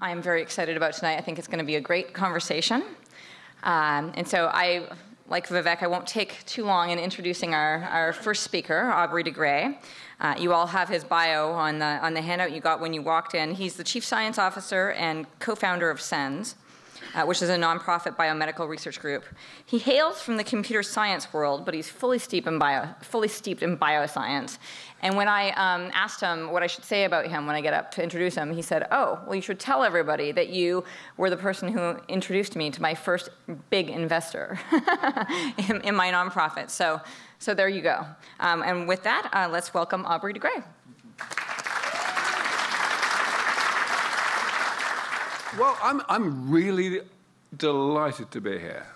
I'm very excited about tonight. I think it's going to be a great conversation. And so like Vivek, I won't take too long in introducing our first speaker, Aubrey de Grey. You all have his bio on the handout you got when you walked in. He's the Chief Science Officer and co-founder of SENS, which is a nonprofit biomedical research group. He hails from the computer science world, but he's fully steeped in bioscience. And when I asked him what I should say about him when I get up to introduce him, he said, "Oh, well, you should tell everybody that you were the person who introduced me to my first big investor in my nonprofit." So there you go. And with that, let's welcome Aubrey de Grey. Well, I'm really delighted to be here.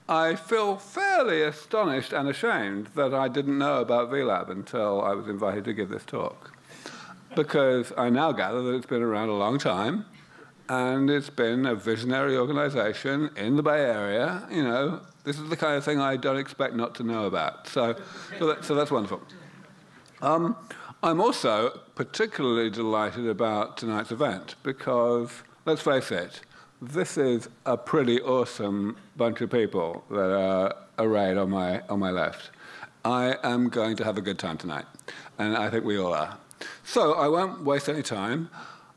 I feel fairly astonished and ashamed that I didn't know about VLab until I was invited to give this talk, because I now gather that it's been around a long time, and it's been a visionary organization in the Bay Area. You know, this is the kind of thing I don't expect not to know about. So that's wonderful. I'm also particularly delighted about tonight's event because, let's face it, this is a pretty awesome bunch of people that are arrayed on my left. I am going to have a good time tonight, and I think we all are. So I won't waste any time.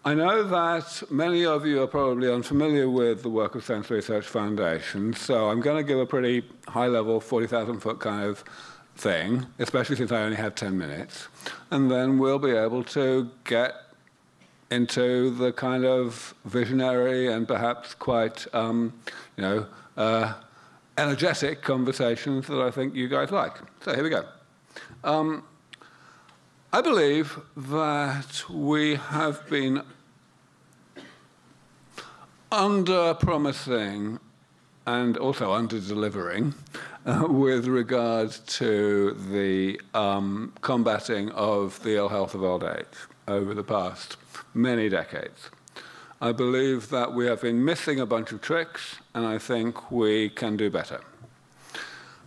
I know that many of you are probably unfamiliar with the work of SENS Research Foundation, so I'm going to give a pretty high-level, 40,000-foot kind of thing, especially since I only have 10 minutes, and then we'll be able to get into the kind of visionary and perhaps quite, energetic conversations that I think you guys like. So here we go. I believe that we have been under-promising and also under-delivering with regard to the combating of the ill health of old age over the past many decades. I believe that we have been missing a bunch of tricks, and I think we can do better.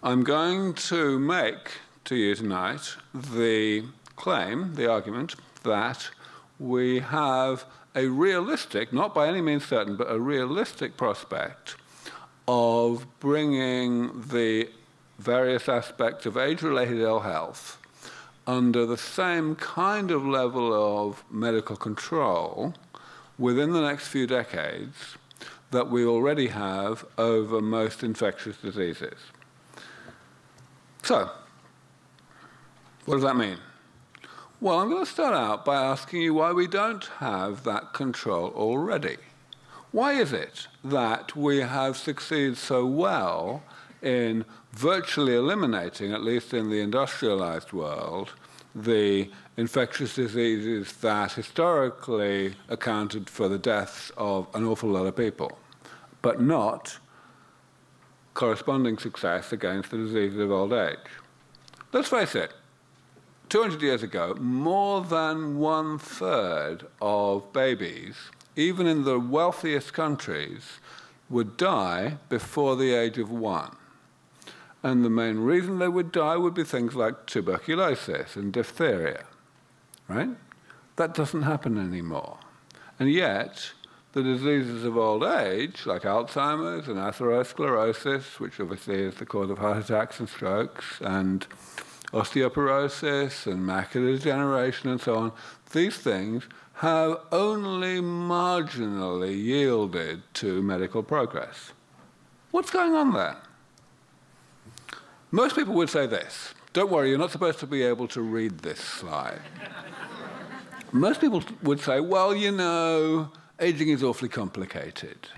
I'm going to make to you tonight the claim, the argument, that we have a realistic, not by any means certain, but a realistic prospect of bringing the various aspects of age-related ill health under the same kind of level of medical control within the next few decades that we already have over most infectious diseases. So, what does that mean? Well, I'm going to start out by asking you why we don't have that control already. Why is it that we have succeeded so well in virtually eliminating, at least in the industrialized world, the infectious diseases that historically accounted for the deaths of an awful lot of people, but not corresponding success against the diseases of old age? Let's face it, 200 years ago, more than 1/3 of babies, even in the wealthiest countries, would die before the age of 1. And the main reason they would die would be things like tuberculosis and diphtheria, right? That doesn't happen anymore. And yet, the diseases of old age, like Alzheimer's and atherosclerosis, which obviously is the cause of heart attacks and strokes, and osteoporosis and macular degeneration and so on, these things have only marginally yielded to medical progress. What's going on there? Most people would say this. Don't worry, you're not supposed to be able to read this slide. Most people would say, well, you know, aging is awfully complicated.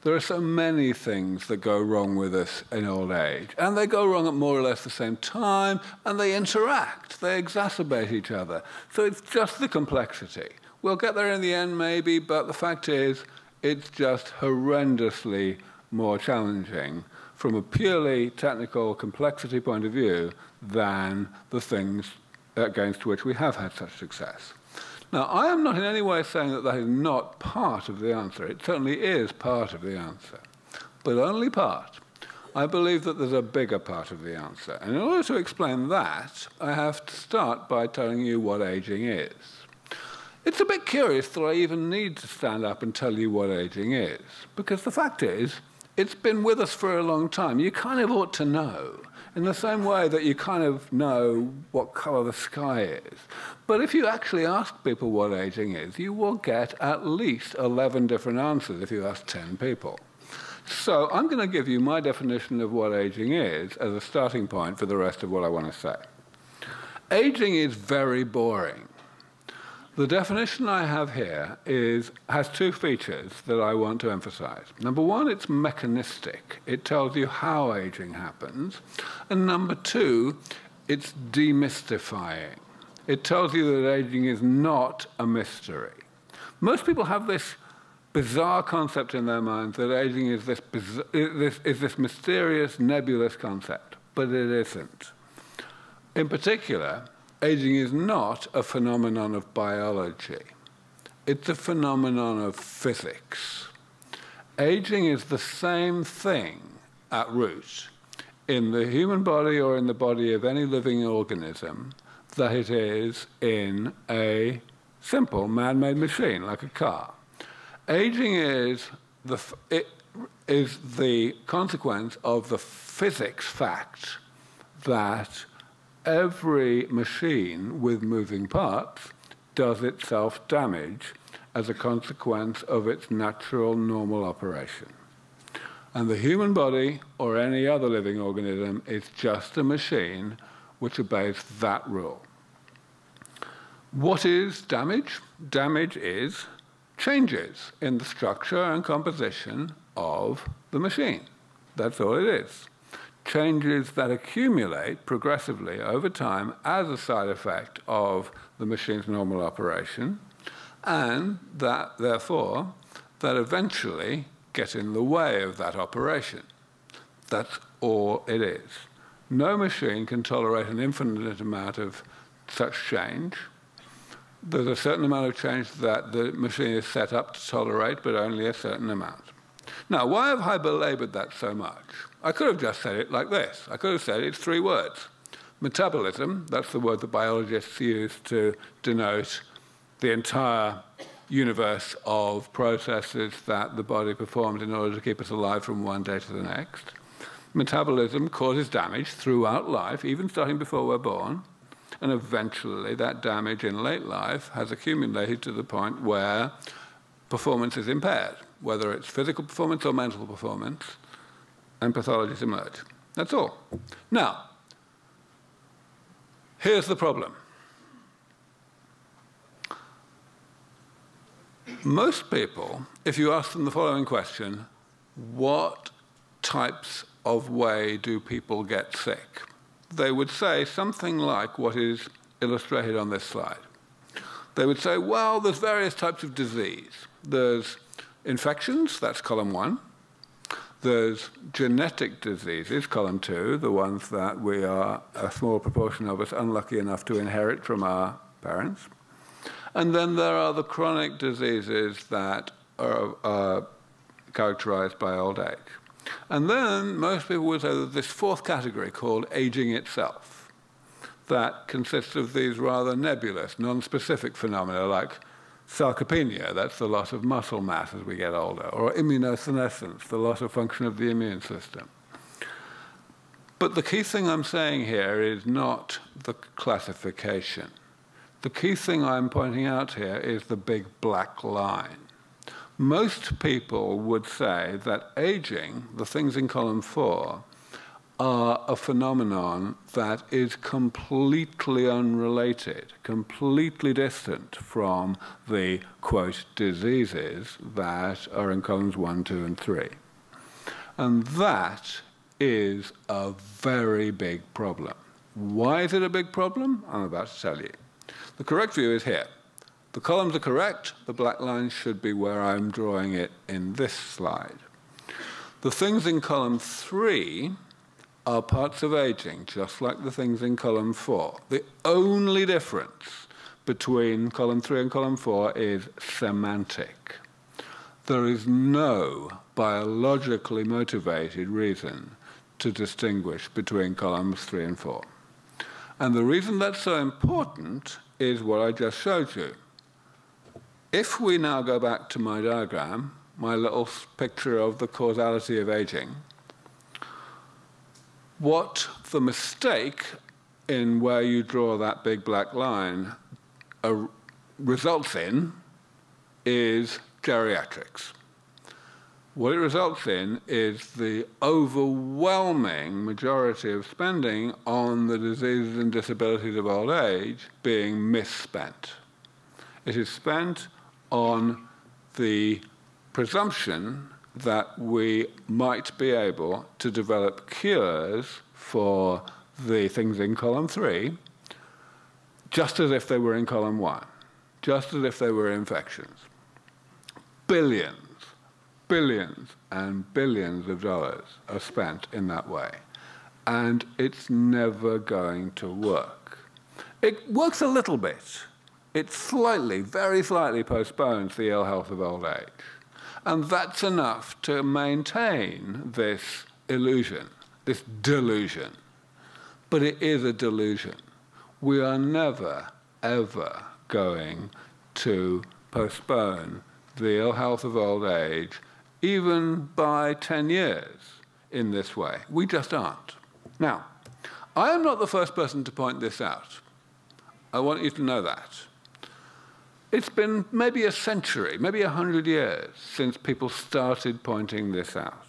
There are so many things that go wrong with us in old age, and they go wrong at more or less the same time, and they interact, they exacerbate each other. So it's just the complexity. We'll get there in the end, maybe, but the fact is, it's just horrendously more challenging from a purely technical complexity point of view than the things against which we have had such success. Now, I am not in any way saying that that is not part of the answer. It certainly is part of the answer, but only part. I believe that there's a bigger part of the answer. And in order to explain that, I have to start by telling you what aging is. It's a bit curious that I even need to stand up and tell you what aging is, because the fact is, it's been with us for a long time. You kind of ought to know, in the same way that you kind of know what color the sky is. But if you actually ask people what aging is, you will get at least 11 different answers if you ask 10 people. So I'm going to give you my definition of what aging is as a starting point for the rest of what I want to say. Aging is very boring. The definition I have here has two features that I want to emphasize. Number one, it's mechanistic. It tells you how aging happens. And number two, it's demystifying. It tells you that aging is not a mystery. Most people have this bizarre concept in their minds that aging is this mysterious, nebulous concept, but it isn't. In particular, aging is not a phenomenon of biology. It's a phenomenon of physics. Aging is the same thing at root in the human body or in the body of any living organism that it is in a simple man-made machine like a car. Aging is the consequence of the physics fact that every machine with moving parts does itself damage as a consequence of its natural, normal operation. And the human body, or any other living organism, is just a machine which obeys that rule. What is damage? Damage is changes in the structure and composition of the machine. That's all it is. Changes that accumulate progressively over time as a side effect of the machine's normal operation, and that, therefore, that eventually get in the way of that operation. That's all it is. No machine can tolerate an infinite amount of such change. There's a certain amount of change that the machine is set up to tolerate, but only a certain amount. Now, why have I belabored that so much? I could have just said it like this. I could have said it's 3 words. Metabolism, that's the word that biologists use to denote the entire universe of processes that the body performs in order to keep us alive from one day to the next. Metabolism causes damage throughout life, even starting before we're born, and eventually that damage in late life has accumulated to the point where performance is impaired, whether it's physical performance or mental performance, and pathologies emerge. That's all. Now, here's the problem. Most people, if you ask them the following question, what types of way do people get sick? They would say something like what is illustrated on this slide. They would say, well, there's various types of disease. There's infections, that's column 1. There's genetic diseases, column 2, the ones that we are, a small proportion of us, unlucky enough to inherit from our parents. And then there are the chronic diseases that are characterized by old age. And then most people would say there's this 4th category called aging itself that consists of these rather nebulous, non-specific phenomena like sarcopenia, that's the loss of muscle mass as we get older, or immunosenescence, the loss of function of the immune system. But the key thing I'm saying here is not the classification. The key thing I'm pointing out here is the big black line. Most people would say that aging, the things in column 4, are a phenomenon that is completely unrelated, completely distant from the, quote, diseases that are in columns 1, 2, and 3. And that is a very big problem. Why is it a big problem? I'm about to tell you. The correct view is here. The columns are correct. The black line should be where I'm drawing it in this slide. The things in column 3 are parts of aging, just like the things in column 4. The only difference between column 3 and column 4 is semantic. There is no biologically motivated reason to distinguish between columns 3 and 4. And the reason that's so important is what I just showed you. if we now go back to my diagram, my little picture of the causality of aging, what the mistake in where you draw that big black line results in is geriatrics. What it results in is the overwhelming majority of spending on the diseases and disabilities of old age being misspent. It is spent on the presumption that we might be able to develop cures for the things in column 3, just as if they were in column 1, just as if they were infections. Billions and billions of dollars are spent in that way. And it's never going to work. It works a little bit. It slightly, very slightly postpones the ill health of old age. And that's enough to maintain this illusion, this delusion. But it is a delusion. We are never, ever going to postpone the ill health of old age even by 10 years in this way. We just aren't. Now, I am not the first person to point this out. I want you to know that. It's been maybe a century, maybe 100 years since people started pointing this out.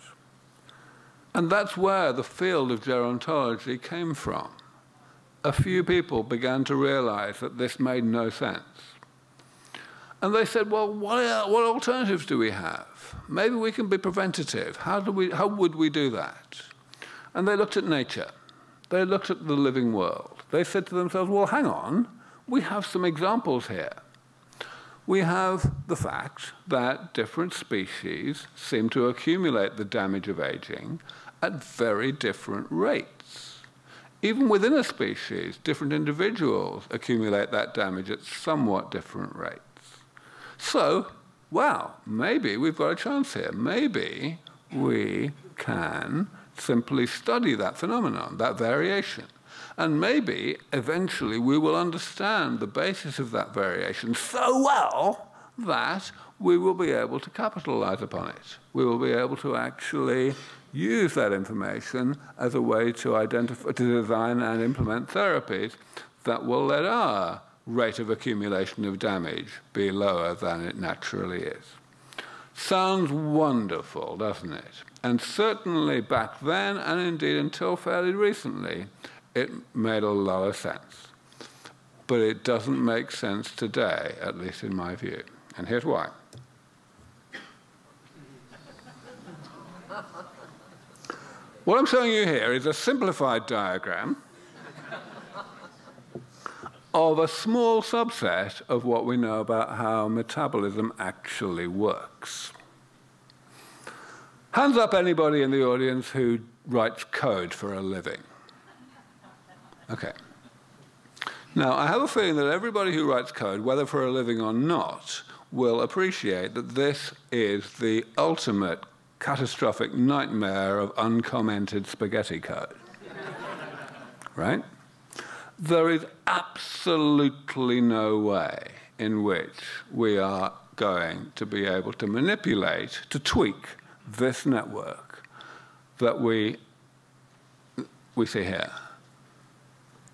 And that's where the field of gerontology came from. A few people began to realize that this made no sense. And they said, well, what alternatives do we have? Maybe we can be preventative. How would we do that? And they looked at nature. They looked at the living world. They said to themselves, well, hang on, we have some examples here. We have the fact that different species seem to accumulate the damage of aging at very different rates. Even within a species, different individuals accumulate that damage at somewhat different rates. So, wow, maybe we've got a chance here. Maybe we can simply study that phenomenon, that variation. And maybe, eventually, we will understand the basis of that variation so well that we will be able to capitalize upon it. We will be able to actually use that information as a way to identify, to design and implement therapies that will let our rate of accumulation of damage be lower than it naturally is. Sounds wonderful, doesn't it? And certainly back then, and indeed until fairly recently, it made a lot of sense. But it doesn't make sense today, at least in my view. And here's why. What I'm showing you here is a simplified diagram of a small subset of what we know about how metabolism actually works. Hands up anybody in the audience who writes code for a living. Okay. Now, I have a feeling that everybody who writes code, whether for a living or not, will appreciate that this is the ultimate catastrophic nightmare of uncommented spaghetti code. Right? There is absolutely no way in which we are going to be able to manipulate, to tweak this network that we see here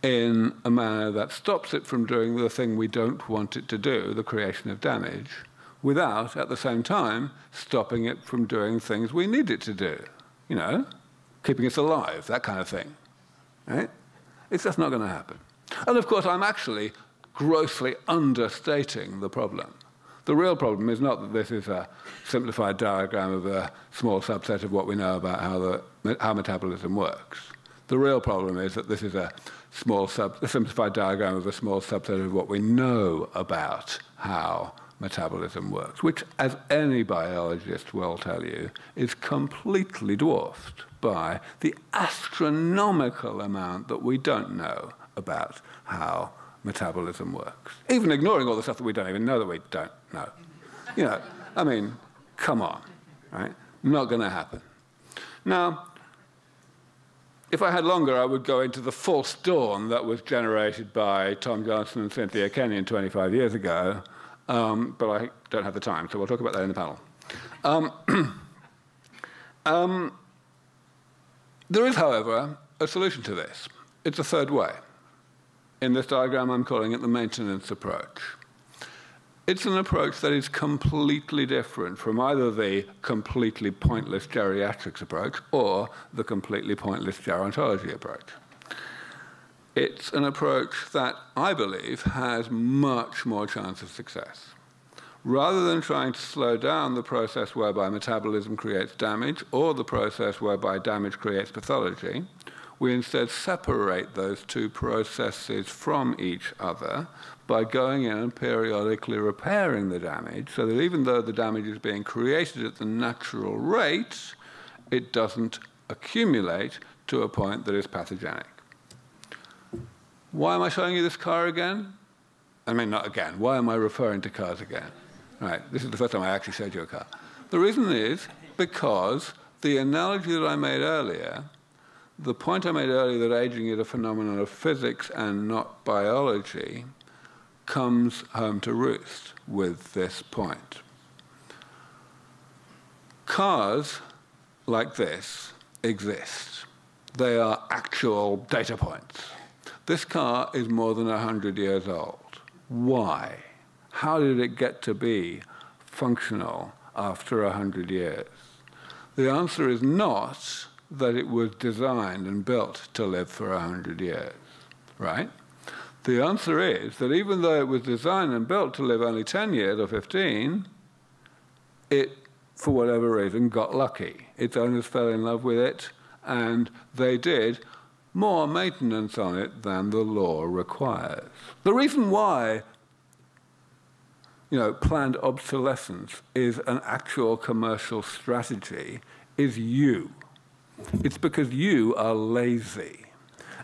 in a manner that stops it from doing the thing we don't want it to do, the creation of damage, without, at the same time, stopping it from doing things we need it to do. You know, keeping us alive, that kind of thing. Right? It's just not going to happen. And of course, I'm actually grossly understating the problem. The real problem is not that this is a simplified diagram of a small subset of what we know about how metabolism works. The real problem is that this is a simplified diagram of a small subset of what we know about how metabolism works, which, as any biologist will tell you, is completely dwarfed by the astronomical amount that we don't know about how metabolism works. Even ignoring all the stuff that we don't even know that we don't know. You know, I mean, come on, right? Not going to happen. Now, if I had longer, I would go into the false dawn that was generated by Tom Johnson and Cynthia Kenyon 25 years ago but I don't have the time, so we'll talk about that in the panel. There is, however, a solution to this. It's a third way. In this diagram, I'm calling it the maintenance approach. It's an approach that is completely different from either the completely pointless geriatrics approach or the completely pointless gerontology approach. It's an approach that I believe has much more chance of success. Rather than trying to slow down the process whereby metabolism creates damage or the process whereby damage creates pathology, we instead separate those two processes from each other by going in and periodically repairing the damage so that even though the damage is being created at the natural rate, it doesn't accumulate to a point that is pathogenic. Why am I showing you this car again? I mean, not again. Why am I referring to cars again? Right, this is the first time I actually showed you a car. The reason is because the analogy that I made earlier, the point I made earlier that aging is a phenomenon of physics and not biology, comes home to roost with this point. Cars like this exist. They are actual data points. This car is more than 100 years old. Why? How did it get to be functional after 100 years? The answer is not that it was designed and built to live for 100 years, right? The answer is that even though it was designed and built to live only 10 years or 15, it, for whatever reason, got lucky. Its owners fell in love with it, and they did more maintenance on it than the law requires. The reason why planned obsolescence is an actual commercial strategy is you. It's because you are lazy,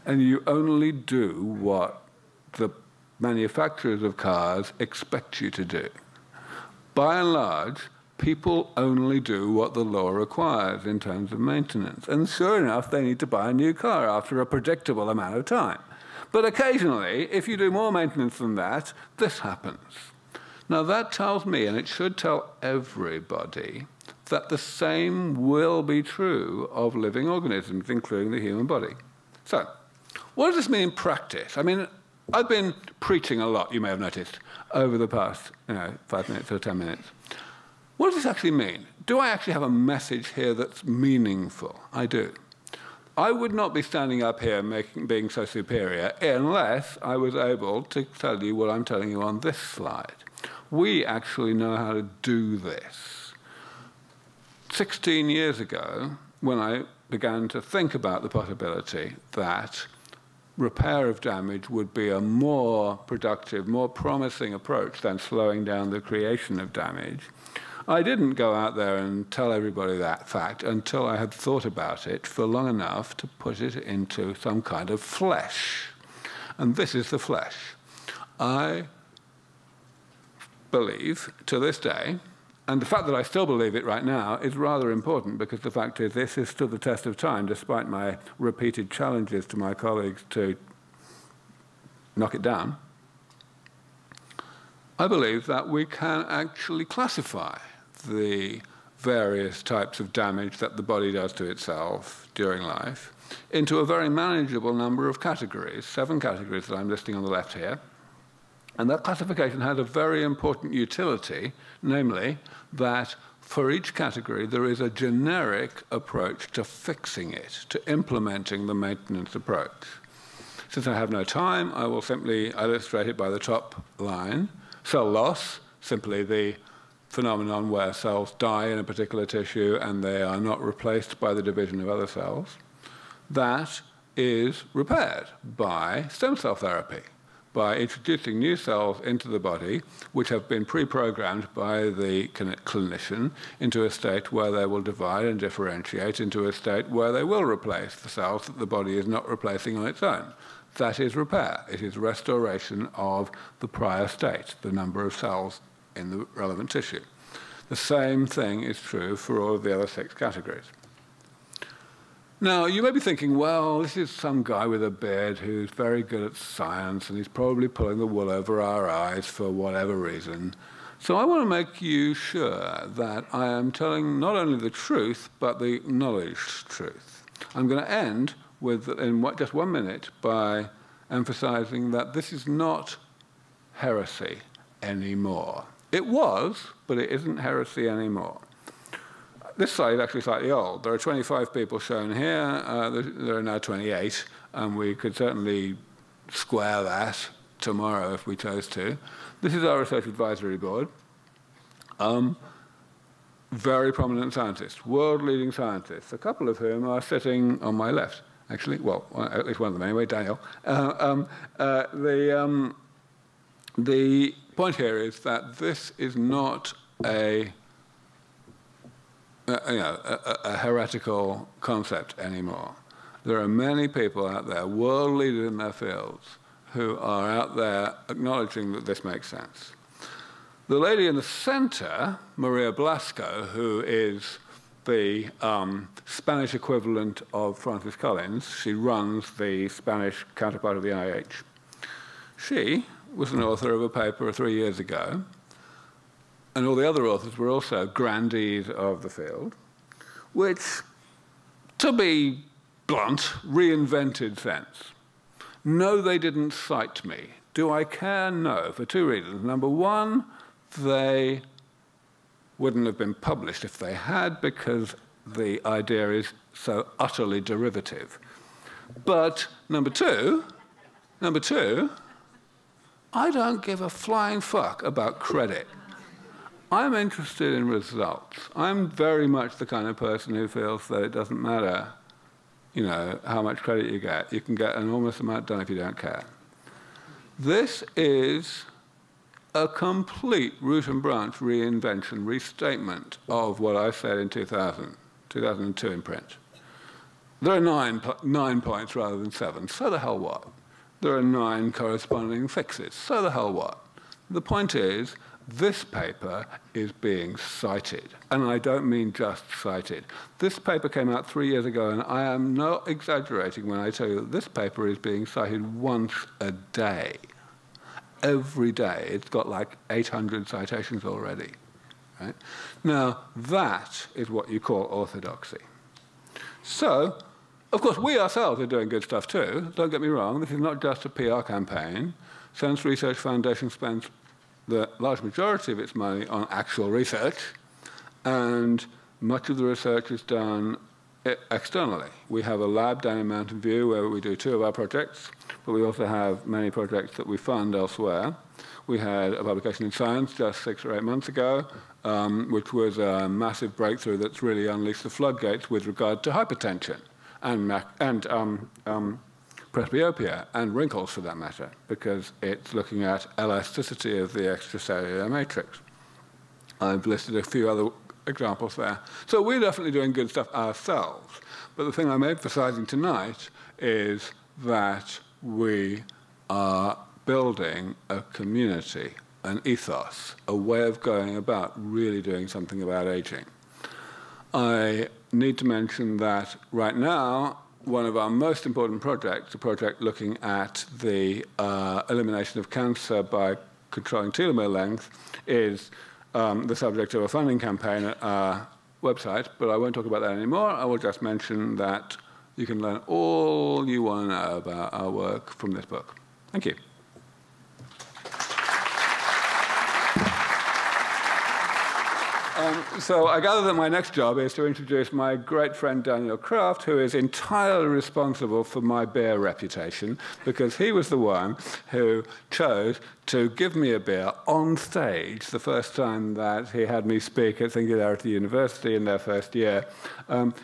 and you only do what the manufacturers of cars expect you to do. By and large, people only do what the law requires in terms of maintenance. And sure enough, they need to buy a new car after a predictable amount of time. But occasionally, if you do more maintenance than that, this happens. Now that tells me, and it should tell everybody, that the same will be true of living organisms, including the human body. So, what does this mean in practice? I mean, I've been preaching a lot, you may have noticed, over the past 5 minutes or 10 minutes. What does this actually mean? Do I actually have a message here that's meaningful? I do. I would not be standing up here being so superior unless I was able to tell you what I'm telling you on this slide. We actually know how to do this. 16 years ago, when I began to think about the possibility that repair of damage would be a more productive, more promising approach than slowing down the creation of damage, I didn't go out there and tell everybody that fact until I had thought about it for long enough to put it into some kind of flesh. And this is the flesh. I believe to this day, and the fact that I still believe it right now is rather important because the fact is this has stood the test of time despite my repeated challenges to my colleagues to knock it down. I believe that we can actually classify the various types of damage that the body does to itself during life into a very manageable number of categories, 7 categories that I'm listing on the left here. And that classification has a very important utility, namely that for each category there is a generic approach to fixing it, to implementing the maintenance approach. Since I have no time, I will simply illustrate it by the top line. Cell loss, simply the phenomenon where cells die in a particular tissue and they are not replaced by the division of other cells. That is repaired by stem cell therapy, by introducing new cells into the body which have been pre-programmed by the clinician into a state where they will divide and differentiate into a state where they will replace the cells that the body is not replacing on its own. That is repair. It is restoration of the prior state, the number of cells in the relevant tissue. The same thing is true for all of the other 6 categories. Now, you may be thinking, well, this is some guy with a beard who's very good at science, and he's probably pulling the wool over our eyes for whatever reason. So I want to make you sure that I am telling not only the truth, but the acknowledged truth. I'm going to end with, in just 1 minute, by emphasizing that this is not heresy anymore. It was, but it isn't heresy anymore. This slide is actually slightly old. There are 25 people shown here. There are now 28, and we could certainly square that tomorrow if we chose to. This is our research advisory board. Very prominent scientists, world-leading scientists, a couple of whom are sitting on my left, actually. Well, at least one of them anyway, Daniel. The point here is that this is not a heretical concept anymore. There are many people out there, world leaders in their fields, who are out there acknowledging that this makes sense. The lady in the center, Maria Blasco, who is the Spanish equivalent of Francis Collins, she runs the Spanish counterpart of the NIH. She was an author of a paper 3 years ago, and all the other authors were also grandees of the field, which, to be blunt, reinvented SENS. No, they didn't cite me. Do I care? No, for two reasons. Number one, they wouldn't have been published if they had, because the idea is so utterly derivative. But number two, I don't give a flying fuck about credit. I'm interested in results. I'm very much the kind of person who feels that it doesn't matter, how much credit you get. You can get an enormous amount done if you don't care. This is a complete root and branch reinvention, restatement of what I said in 2002 in print. There are 9 points rather than 7. So the hell what? There are 9 corresponding fixes. So the hell what? The point is, this paper is being cited, and I don't mean just cited. This paper came out 3 years ago, and I am not exaggerating when I tell you that this paper is being cited once a day. Every day. It's got like 800 citations already. Right? Now, that is what you call orthodoxy. So, of course, we ourselves are doing good stuff too. Don't get me wrong. This is not just a PR campaign. SENS Research Foundation spends the large majority of its money on actual research, and much of the research is done externally. We have a lab down in Mountain View where we do 2 of our projects, but we also have many projects that we fund elsewhere. We had a publication in Science just 6 or 8 months ago, which was a massive breakthrough that's really unleashed the floodgates with regard to hypertension and presbyopia, and wrinkles for that matter, because it's looking at elasticity of the extracellular matrix. I've listed a few other examples there. So we're definitely doing good stuff ourselves. But the thing I'm emphasizing tonight is that we are building a community, an ethos, a way of going about really doing something about aging. I need to mention that right now, one of our most important projects, a project looking at the elimination of cancer by controlling telomere length, is the subject of a funding campaign at our website, but I won't talk about that anymore. I will just mention that you can learn all you want to know about our work from this book. Thank you. So I gather that my next job is to introduce my great friend Daniel Kraft, who is entirely responsible for my beer reputation, because he was the one who chose to give me a beer on stage the first time that he had me speak at Singularity University in their first year.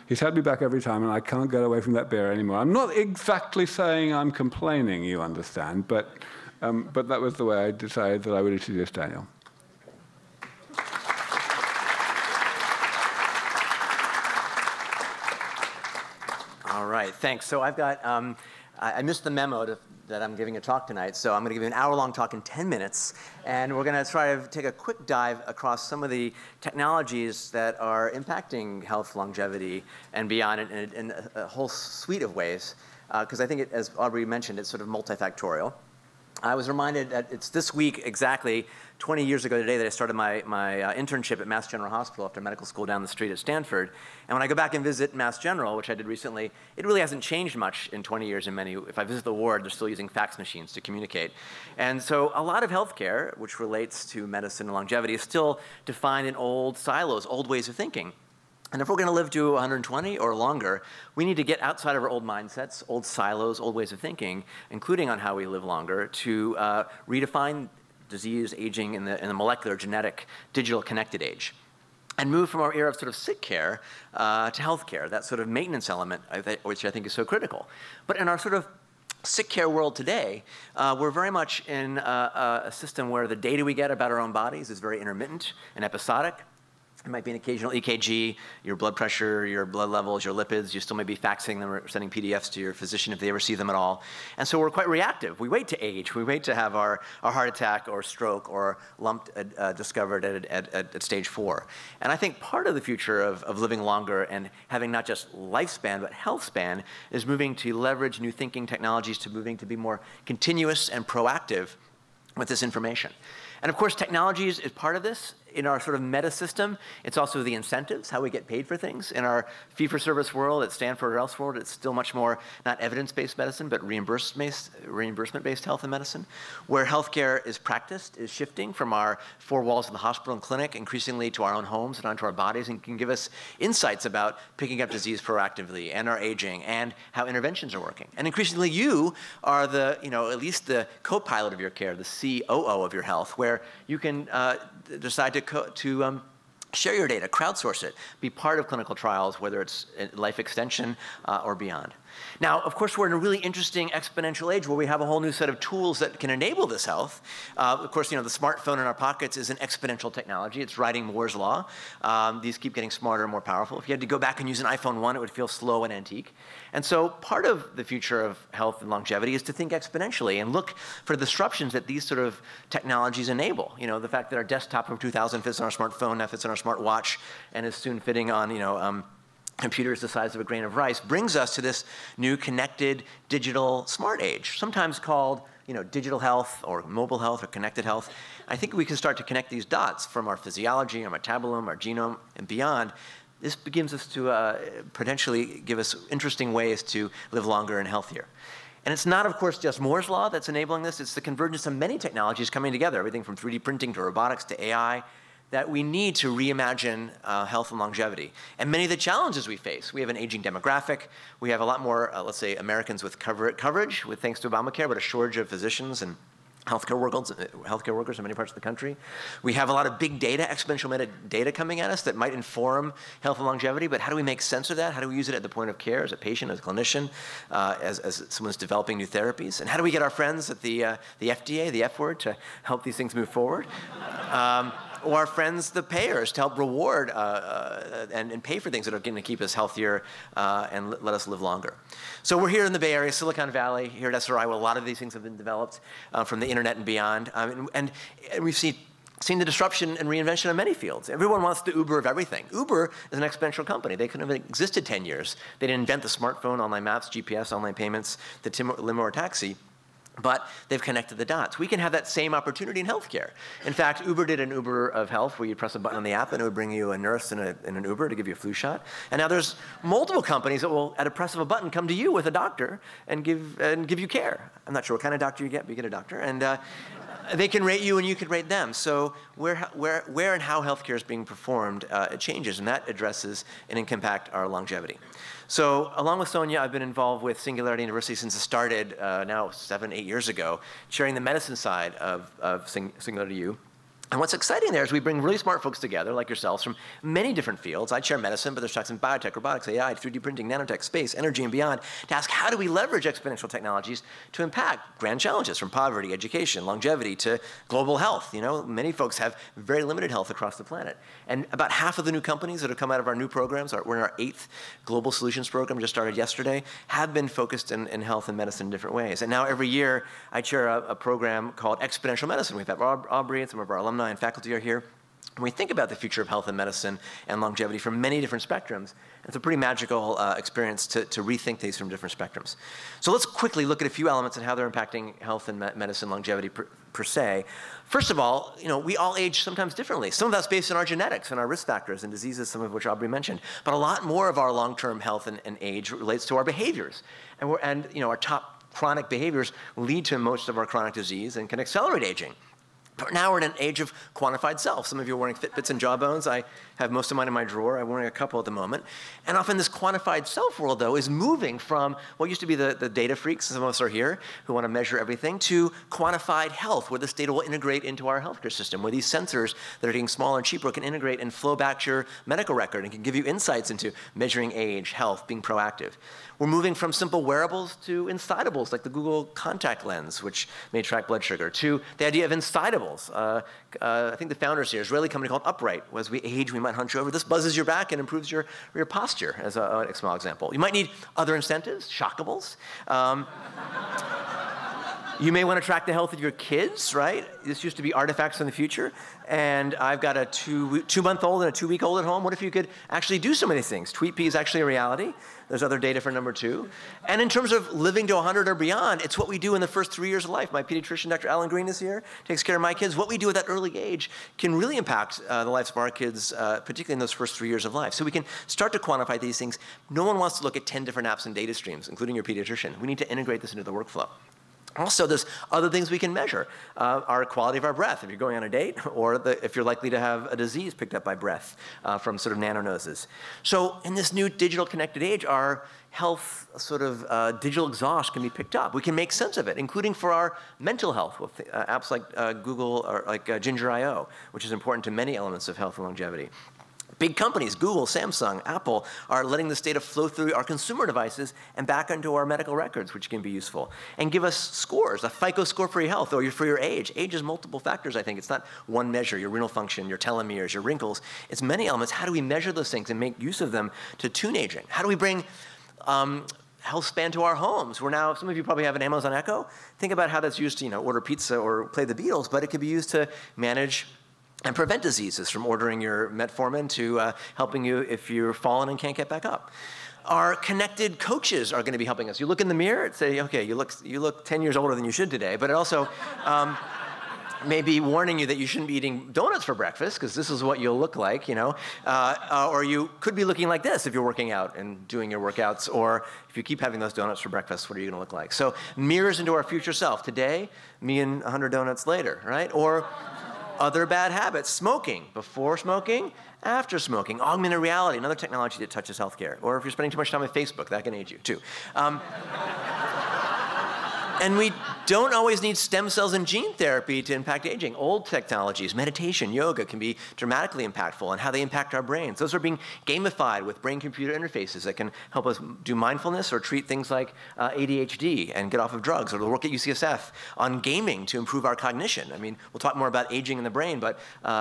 He's had me back every time, and I can't get away from that beer anymore. I'm not exactly saying I'm complaining, you understand, but that was the way I decided that I would introduce Daniel. All right, thanks. So I've got I missed the memo that I'm giving a talk tonight, so I'm going to give you an hour-long talk in 10 minutes, and we're going to try to take a quick dive across some of the technologies that are impacting health, longevity, and beyond in a whole suite of ways, because I think, as Aubrey mentioned, it's sort of multifactorial. I was reminded that it's this week exactly 20 years ago today that I started my internship at Mass General Hospital after medical school down the street at Stanford. And when I go back and visit Mass General, which I did recently, it really hasn't changed much in 20 years in many. If I visit the ward, they're still using fax machines to communicate. And so a lot of healthcare, which relates to medicine and longevity, is still defined in old silos, old ways of thinking. And if we're going to live to 120 or longer, we need to get outside of our old mindsets, old silos, old ways of thinking, including on how we live longer, to redefine disease, aging in the molecular, genetic, digital, connected age, and move from our era of sort of sick care to health care, that sort of maintenance element, which I think is so critical. But in our sort of sick care world today, we're very much in a system where the data we get about our own bodies is very intermittent and episodic. It might be an occasional EKG, your blood pressure, your blood levels, your lipids. You still may be faxing them or sending PDFs to your physician if they ever see them at all. And so we're quite reactive. We wait to age. We wait to have our heart attack or stroke or lump discovered at stage 4. And I think part of the future of living longer and having not just lifespan but health span is moving to leverage new thinking technologies, to moving to be more continuous and proactive with this information. And of course, technologies is part of this. In our sort of meta system, it's also the incentives, how we get paid for things. In our fee-for-service world at Stanford or elsewhere, it's still much more not evidence-based medicine, but reimbursement-based health and medicine, where healthcare is practiced, is shifting from our 4 walls of the hospital and clinic increasingly to our own homes and onto our bodies, and can give us insights about picking up disease proactively and our aging and how interventions are working. And increasingly, you are the, at least the co-pilot of your care, the COO of your health, where you can decide to share your data, crowdsource it, be part of clinical trials, whether it's life extension or beyond. Now, of course, we're in a really interesting exponential age where we have a whole new set of tools that can enable this health. Of course, the smartphone in our pockets is an exponential technology. It's writing Moore's law. These keep getting smarter and more powerful. If you had to go back and use an iPhone 1, it would feel slow and antique. And so part of the future of health and longevity is to think exponentially and look for the disruptions that these sort of technologies enable. The fact that our desktop from 2000 fits on our smartphone, now fits on our smartwatch, and is soon fitting on, computers the size of a grain of rice, brings us to this new connected digital smart age, sometimes called digital health or mobile health or connected health. I think we can start to connect these dots from our physiology, our metabolome, our genome, and beyond. This begins us to potentially give us interesting ways to live longer and healthier. And it's not, of course, just Moore's law that's enabling this. It's the convergence of many technologies coming together, everything from 3D printing to robotics to AI, that we need to reimagine health and longevity. And many of the challenges we face, we have an aging demographic, we have a lot more, let's say, Americans with coverage, with thanks to Obamacare, but a shortage of physicians and healthcare workers in many parts of the country. We have a lot of big data, exponential metadata coming at us that might inform health and longevity, but how do we make sense of that? How do we use it at the point of care as a patient, as a clinician, as someone's developing new therapies? And how do we get our friends at the FDA, the F word, to help these things move forward? Or our friends, the payers, to help reward and pay for things that are going to keep us healthier and let us live longer. So we're here in the Bay Area, Silicon Valley, here at SRI, where a lot of these things have been developed from the internet and beyond. And we've seen the disruption and reinvention of many fields. Everyone wants the Uber of everything. Uber is an exponential company. They couldn't have existed 10 years. They didn't invent the smartphone, online maps, GPS, online payments, the limo or taxi. But they've connected the dots. We can have that same opportunity in healthcare. In fact, Uber did an Uber of health where you press a button on the app and it would bring you a nurse in an Uber to give you a flu shot. And now there's multiple companies that will, at a press of a button, come to you with a doctor and give you care. I'm not sure what kind of doctor you get, but you get a doctor. And they can rate you and you can rate them. So where and how healthcare is being performed, it changes, and that addresses and can impact our longevity. So along with Sonia, I've been involved with Singularity University since it started now 7, 8 years ago, sharing the medicine side of Singularity U. And what's exciting there is we bring really smart folks together, like yourselves, from many different fields. I chair medicine, but there's talks in biotech, robotics, AI, 3D printing, nanotech, space, energy, and beyond, to ask how do we leverage exponential technologies to impact grand challenges from poverty, education, longevity, to global health. You know, many folks have very limited health across the planet. And about half of the new companies that have come out of our new programs, we're in our 8th Global Solutions program, just started yesterday, have been focused in health and medicine in different ways. And now every year, I chair a program called Exponential Medicine. We've had Aubrey and some of our alumni and faculty are here. And we think about the future of health and medicine and longevity from many different spectrums. It's a pretty magical experience to rethink these from different spectrums. So let's quickly look at a few elements and how they're impacting health and medicine longevity per se. First of all, you know, we all age sometimes differently. Some of that's based on our genetics and our risk factors and diseases, some of which Aubrey mentioned. But a lot more of our long-term health and age relates to our behaviors. And you know, our top chronic behaviors lead to most of our chronic disease and can accelerate aging. But now we're in an age of quantified self. Some of you are wearing Fitbits and Jawbones. I have most of mine in my drawer. I'm wearing a couple at the moment. And often this quantified self world, though, is moving from what used to be the data freaks, some of us are here, who want to measure everything, to quantified health, where this data will integrate into our healthcare system, where these sensors that are getting smaller and cheaper can integrate and flow back to your medical record and can give you insights into measuring age, health, being proactive. We're moving from simple wearables to insidables, like the Google contact lens, which may track blood sugar, to the idea of insidables. I think the founders here, Israeli company called Upright. As we age, we might hunch over. This buzzes your back and improves your posture, as a small example. You might need other incentives, shockables. You may want to track the health of your kids, right? This used to be artifacts from the future. And I've got a two-month-old and a 2-week-old at home. What if you could actually do some of these things? TweetP is actually a reality. There's other data for number 2. And in terms of living to 100 or beyond, it's what we do in the first 3 years of life. My pediatrician, Dr. Alan Green, is here, takes care of my kids. What we do at that early age can really impact the lives of our kids, particularly in those first 3 years of life. So we can start to quantify these things. No one wants to look at 10 different apps and data streams, including your pediatrician. We need to integrate this into the workflow. Also, there's other things we can measure. Our quality of our breath, if you're going on a date, or if you're likely to have a disease picked up by breath from sort of nanonoses. So in this new digital connected age, our health sort of digital exhaust can be picked up. We can make sense of it, including for our mental health with apps like Google or like Ginger.io, which is important to many elements of health and longevity. Big companies, Google, Samsung, Apple, are letting this data flow through our consumer devices and back into our medical records, which can be useful, and give us scores, a FICO score for your health or for your age. Age is multiple factors, I think. It's not one measure, your renal function, your telomeres, your wrinkles. It's many elements. How do we measure those things and make use of them to tune aging? How do we bring health span to our homes? We're now, some of you probably have an Amazon Echo. Think about how that's used to, you know, order pizza or play the Beatles, but it could be used to manage and prevent diseases, from ordering your metformin to helping you if you're fallen and can't get back up. Our connected coaches are going to be helping us. You look in the mirror and say, okay, you look 10 years older than you should today, but it also may be warning you that you shouldn't be eating donuts for breakfast, because this is what you'll look like, you know. Or you could be looking like this if you're working out and doing your workouts, or if you keep having those donuts for breakfast, what are you going to look like? So mirrors into our future self. Today, me and 100 donuts later, right? Or other bad habits, smoking, before smoking, after smoking, augmented reality, another technology that touches healthcare. Or if you're spending too much time on Facebook, that can age you too. And we don't always need stem cells and gene therapy to impact aging. Old technologies, meditation, yoga, can be dramatically impactful in how they impact our brains. Those are being gamified with brain-computer interfaces that can help us do mindfulness or treat things like ADHD and get off of drugs, or the work at UCSF on gaming to improve our cognition. I mean, we'll talk more about aging in the brain, but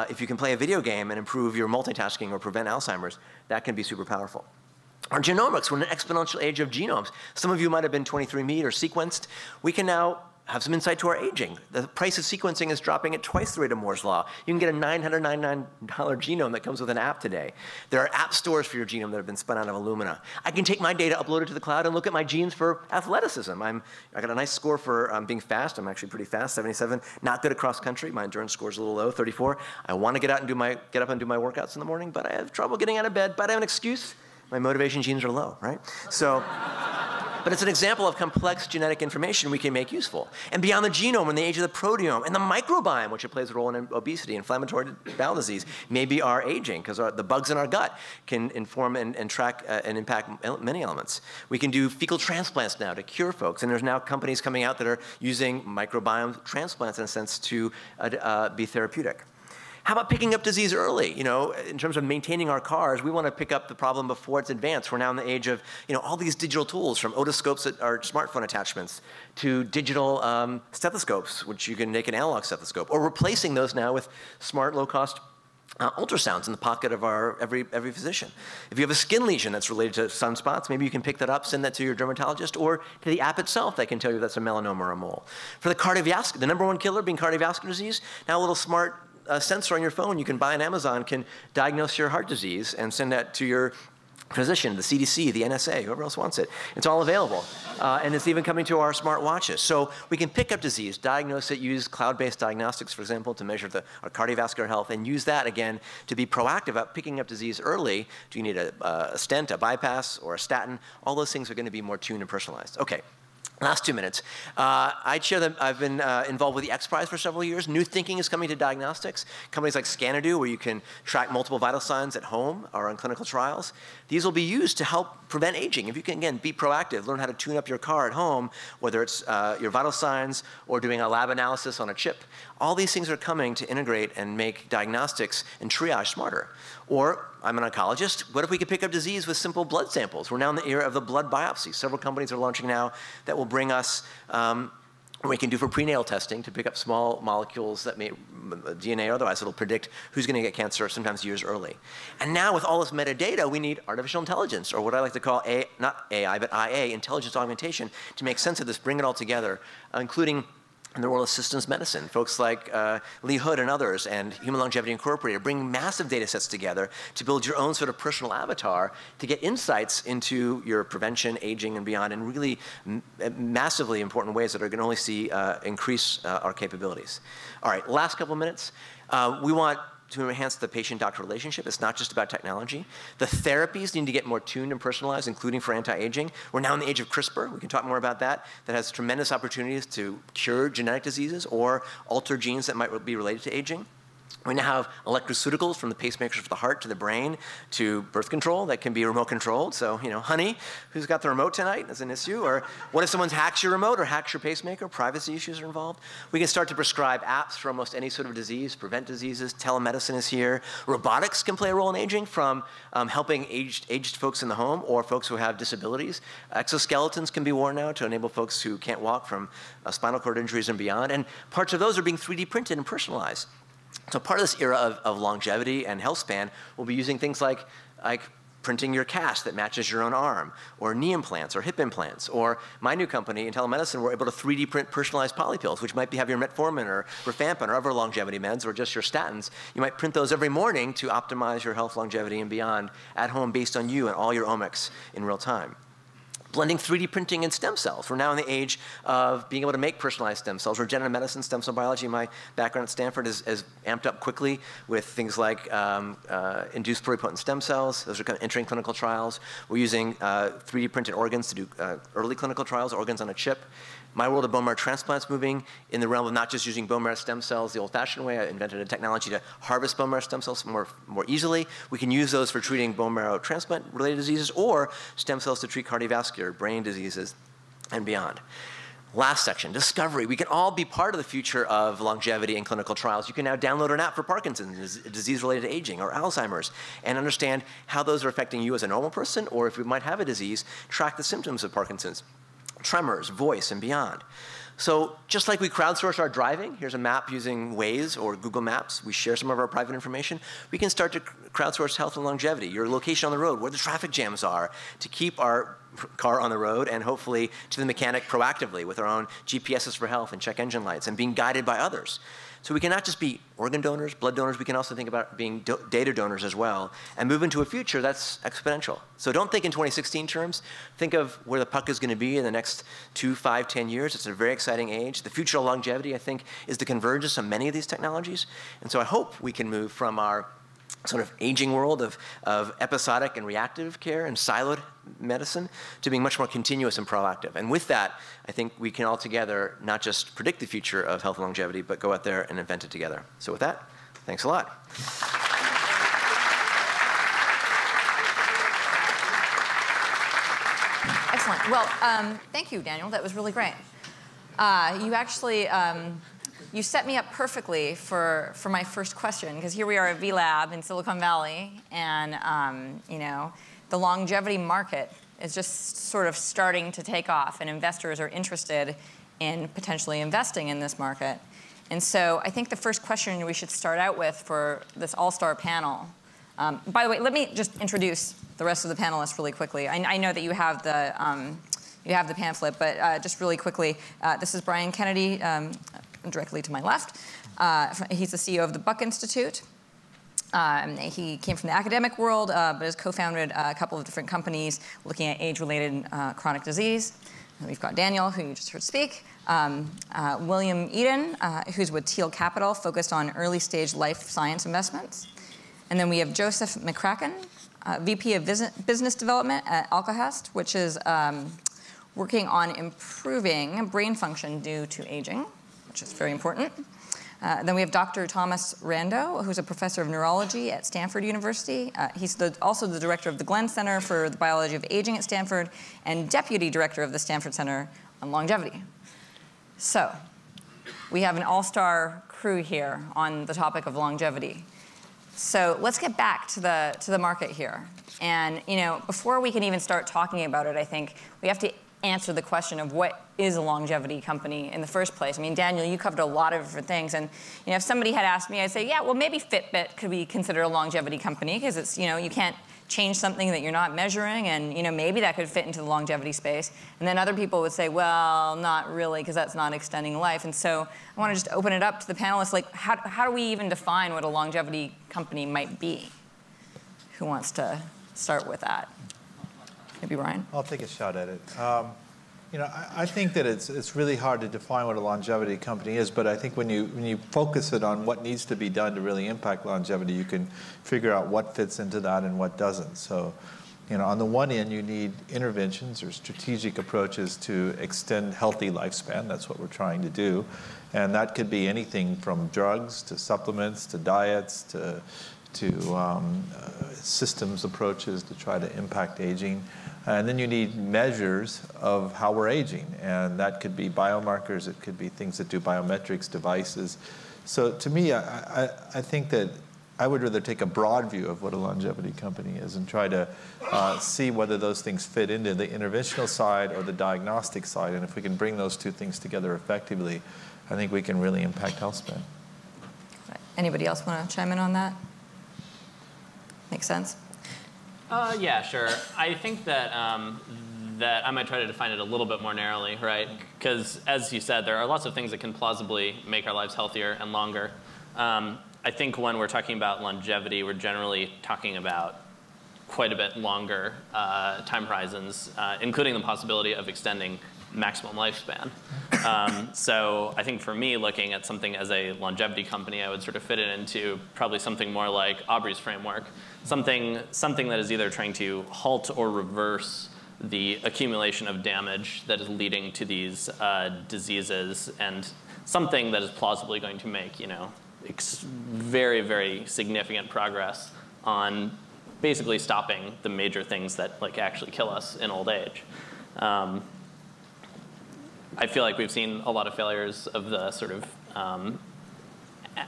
if you can play a video game and improve your multitasking or prevent Alzheimer's, that can be super powerful. Our genomics, we're in an exponential age of genomes. Some of you might have been 23andMe or sequenced. We can now have some insight to our aging. The price of sequencing is dropping at twice the rate of Moore's Law. You can get a $999 genome that comes with an app today. There are app stores for your genome that have been spun out of Illumina. I can take my data, upload it to the cloud, and look at my genes for athleticism. I got a nice score for being fast. I'm actually pretty fast, 77. Not good at cross country. My endurance score is a little low, 34. I want to get up and do my workouts in the morning, but I have trouble getting out of bed. But I have an excuse. My motivation genes are low, right? So, but it's an example of complex genetic information we can make useful. And beyond the genome, in the age of the proteome, and the microbiome, which plays a role in obesity, inflammatory bowel disease, maybe our aging, because the bugs in our gut can inform and track and impact many elements. We can do fecal transplants now to cure folks, and there's now companies coming out that are using microbiome transplants, in a sense, to be therapeutic. How about picking up disease early? You know, in terms of maintaining our cars, we want to pick up the problem before it's advanced. We're now in the age of, you know, all these digital tools, from otoscopes that are smartphone attachments to digital stethoscopes, which you can make an analog stethoscope, or replacing those now with smart, low-cost ultrasounds in the pocket of every physician. If you have a skin lesion that's related to sunspots, maybe you can pick that up, send that to your dermatologist, or to the app itself that can tell you that's a melanoma or a mole. For the cardiovascular, the #1 killer being cardiovascular disease, now a little smart sensor on your phone you can buy on Amazon can diagnose your heart disease and send that to your physician, the CDC, the NSA, whoever else wants it. It's all available. And it's even coming to our smart watches. So we can pick up disease, diagnose it, use cloud-based diagnostics, for example, to measure our cardiovascular health, and use that, again, to be proactive about picking up disease early. Do you need a stent, a bypass, or a statin? All those things are going to be more tuned and personalized. Okay. Last 2 minutes. I'd share that I've been involved with the X Prize for several years. New thinking is coming to diagnostics. Companies like SCANAFLO, where you can track multiple vital signs at home or on clinical trials. These will be used to help prevent aging. If you can, again, be proactive, learn how to tune up your car at home, whether it's your vital signs or doing a lab analysis on a chip. All these things are coming to integrate and make diagnostics and triage smarter. Or, I'm an oncologist, what if we could pick up disease with simple blood samples? We're now in the era of the blood biopsy. Several companies are launching now that will bring us what we can do for prenatal testing to pick up small molecules that may, DNA or otherwise, that'll predict who's going to get cancer sometimes years early. And now with all this metadata, we need artificial intelligence, or what I like to call, not AI, but IA, intelligence augmentation, to make sense of this, bring it all together, including in the world of systems medicine. Folks like Lee Hood and others, and Human Longevity Incorporated, bring massive data sets together to build your own sort of personal avatar to get insights into your prevention, aging, and beyond in really massively important ways that are going to only see increase our capabilities. All right, last couple minutes. We want to enhance the patient-doctor relationship. It's not just about technology. The therapies need to get more tuned and personalized, including for anti-aging. We're now in the age of CRISPR. We can talk more about that. That has tremendous opportunities to cure genetic diseases or alter genes that might be related to aging. We now have electroceuticals, from the pacemakers for the heart to the brain to birth control, that can be remote controlled. So, you know, honey, who's got the remote tonight is an issue. Or what if someone hacks your remote or hacks your pacemaker? Privacy issues are involved. We can start to prescribe apps for almost any sort of disease, prevent diseases. Telemedicine is here. Robotics can play a role in aging, from helping aged folks in the home or folks who have disabilities. Exoskeletons can be worn now to enable folks who can't walk from spinal cord injuries and beyond. And parts of those are being 3D printed and personalized. So part of this era of longevity and health span will be using things like printing your cast that matches your own arm, or knee implants or hip implants. Or my new company in telemedicine, we're able to 3D print personalized polypills, which might have your metformin or rifampin or other longevity meds, or just your statins. You might print those every morning to optimize your health, longevity, and beyond at home based on you and all your omics in real time. Blending 3D printing and stem cells. We're now in the age of being able to make personalized stem cells. Regenerative medicine, stem cell biology, my background at Stanford is amped up quickly with things like induced pluripotent stem cells. Those are kind of entering clinical trials. We're using 3D printed organs to do early clinical trials, organs on a chip. My world of bone marrow transplants moving in the realm of not just using bone marrow stem cells the old-fashioned way. I invented a technology to harvest bone marrow stem cells more easily. We can use those for treating bone marrow transplant-related diseases, or stem cells to treat cardiovascular, brain diseases, and beyond. Last section, discovery. We can all be part of the future of longevity and clinical trials. You can now download an app for Parkinson's, disease related to aging, or Alzheimer's, and understand how those are affecting you as a normal person, or if you might have a disease, track the symptoms of Parkinson's, tremors, voice, and beyond. So just like we crowdsource our driving, here's a map using Waze or Google Maps. We share some of our private information. We can start to crowdsource health and longevity, your location on the road, where the traffic jams are, to keep our car on the road, and hopefully to the mechanic proactively with our own GPSs for health and check engine lights, and being guided by others. So we can not just be organ donors, blood donors, we can also think about being data donors as well, and move into a future that's exponential. So don't think in 2016 terms. Think of where the puck is going to be in the next 2, 5, 10 years. It's a very exciting age. The future of longevity, I think, is the convergence of many of these technologies. And so I hope we can move from our sort of aging world of episodic and reactive care and siloed medicine to being much more continuous and proactive. And with that, I think we can all together not just predict the future of health and longevity, but go out there and invent it together. So with that, thanks a lot. Excellent. Well, thank you, Daniel. That was really great. You actually you set me up perfectly for my first question, because here we are at VLab in Silicon Valley, and you know, the longevity market is just sort of starting to take off, and investors are interested in potentially investing in this market. And so I think the first question we should start out with for this all-star panel. By the way, let me just introduce the rest of the panelists really quickly. I know that you have the pamphlet, but just really quickly, this is Brian Kennedy, directly to my left. He's the CEO of the Buck Institute. He came from the academic world, but has co-founded a couple of different companies looking at age-related chronic disease. And we've got Daniel, who you just heard speak. William Eden, who's with Thiel Capital, focused on early-stage life science investments. And then we have Joseph McCracken, VP of Business Development at Alkahest, which is working on improving brain function due to aging, which is very important. Then we have Dr. Thomas Rando, who's a professor of neurology at Stanford University. He's also the director of the Glenn Center for the Biology of Aging at Stanford and deputy director of the Stanford Center on Longevity. So we have an all-star crew here on the topic of longevity. So let's get back to the market here. And you know, before we can even start talking about it, I think we have to answer the question of what is a longevity company in the first place. I mean, Daniel, you covered a lot of different things, and you know, if somebody had asked me, I'd say, yeah, well, maybe Fitbit could be considered a longevity company because it's, you know, you can't change something that you're not measuring, and you know, maybe that could fit into the longevity space. And then other people would say, well, not really, because that's not extending life. And so I want to just open it up to the panelists, like, how do we even define what a longevity company might be? Who wants to start with that? Maybe Ryan? I'll take a shot at it. You know, I think that it's really hard to define what a longevity company is, but I think when you focus it on what needs to be done to really impact longevity, you can figure out what fits into that and what doesn't. So, you know, on the one end, you need interventions or strategic approaches to extend healthy lifespan. That's what we're trying to do. And that could be anything from drugs to supplements to diets to systems approaches to try to impact aging. And then you need measures of how we're aging. And that could be biomarkers. It could be things that do biometrics, devices. So to me, I think that I would rather take a broad view of what a longevity company is and try to see whether those things fit into the interventional side or the diagnostic side. And if we can bring those two things together effectively, I think we can really impact health span. Anybody else want to chime in on that? Makes sense? Yeah, sure. I think that that I might try to define it a little bit more narrowly, right? Because as you said, there are lots of things that can plausibly make our lives healthier and longer. I think when we're talking about longevity, we're generally talking about quite a bit longer time horizons, including the possibility of extending maximum lifespan. So I think for me, looking at something as a longevity company, I would sort of fit it into probably something more like Aubrey's framework, something that is either trying to halt or reverse the accumulation of damage that is leading to these diseases, and something that is plausibly going to make, you know, very, very significant progress on basically stopping the major things that like actually kill us in old age. I feel like we've seen a lot of failures of the sort of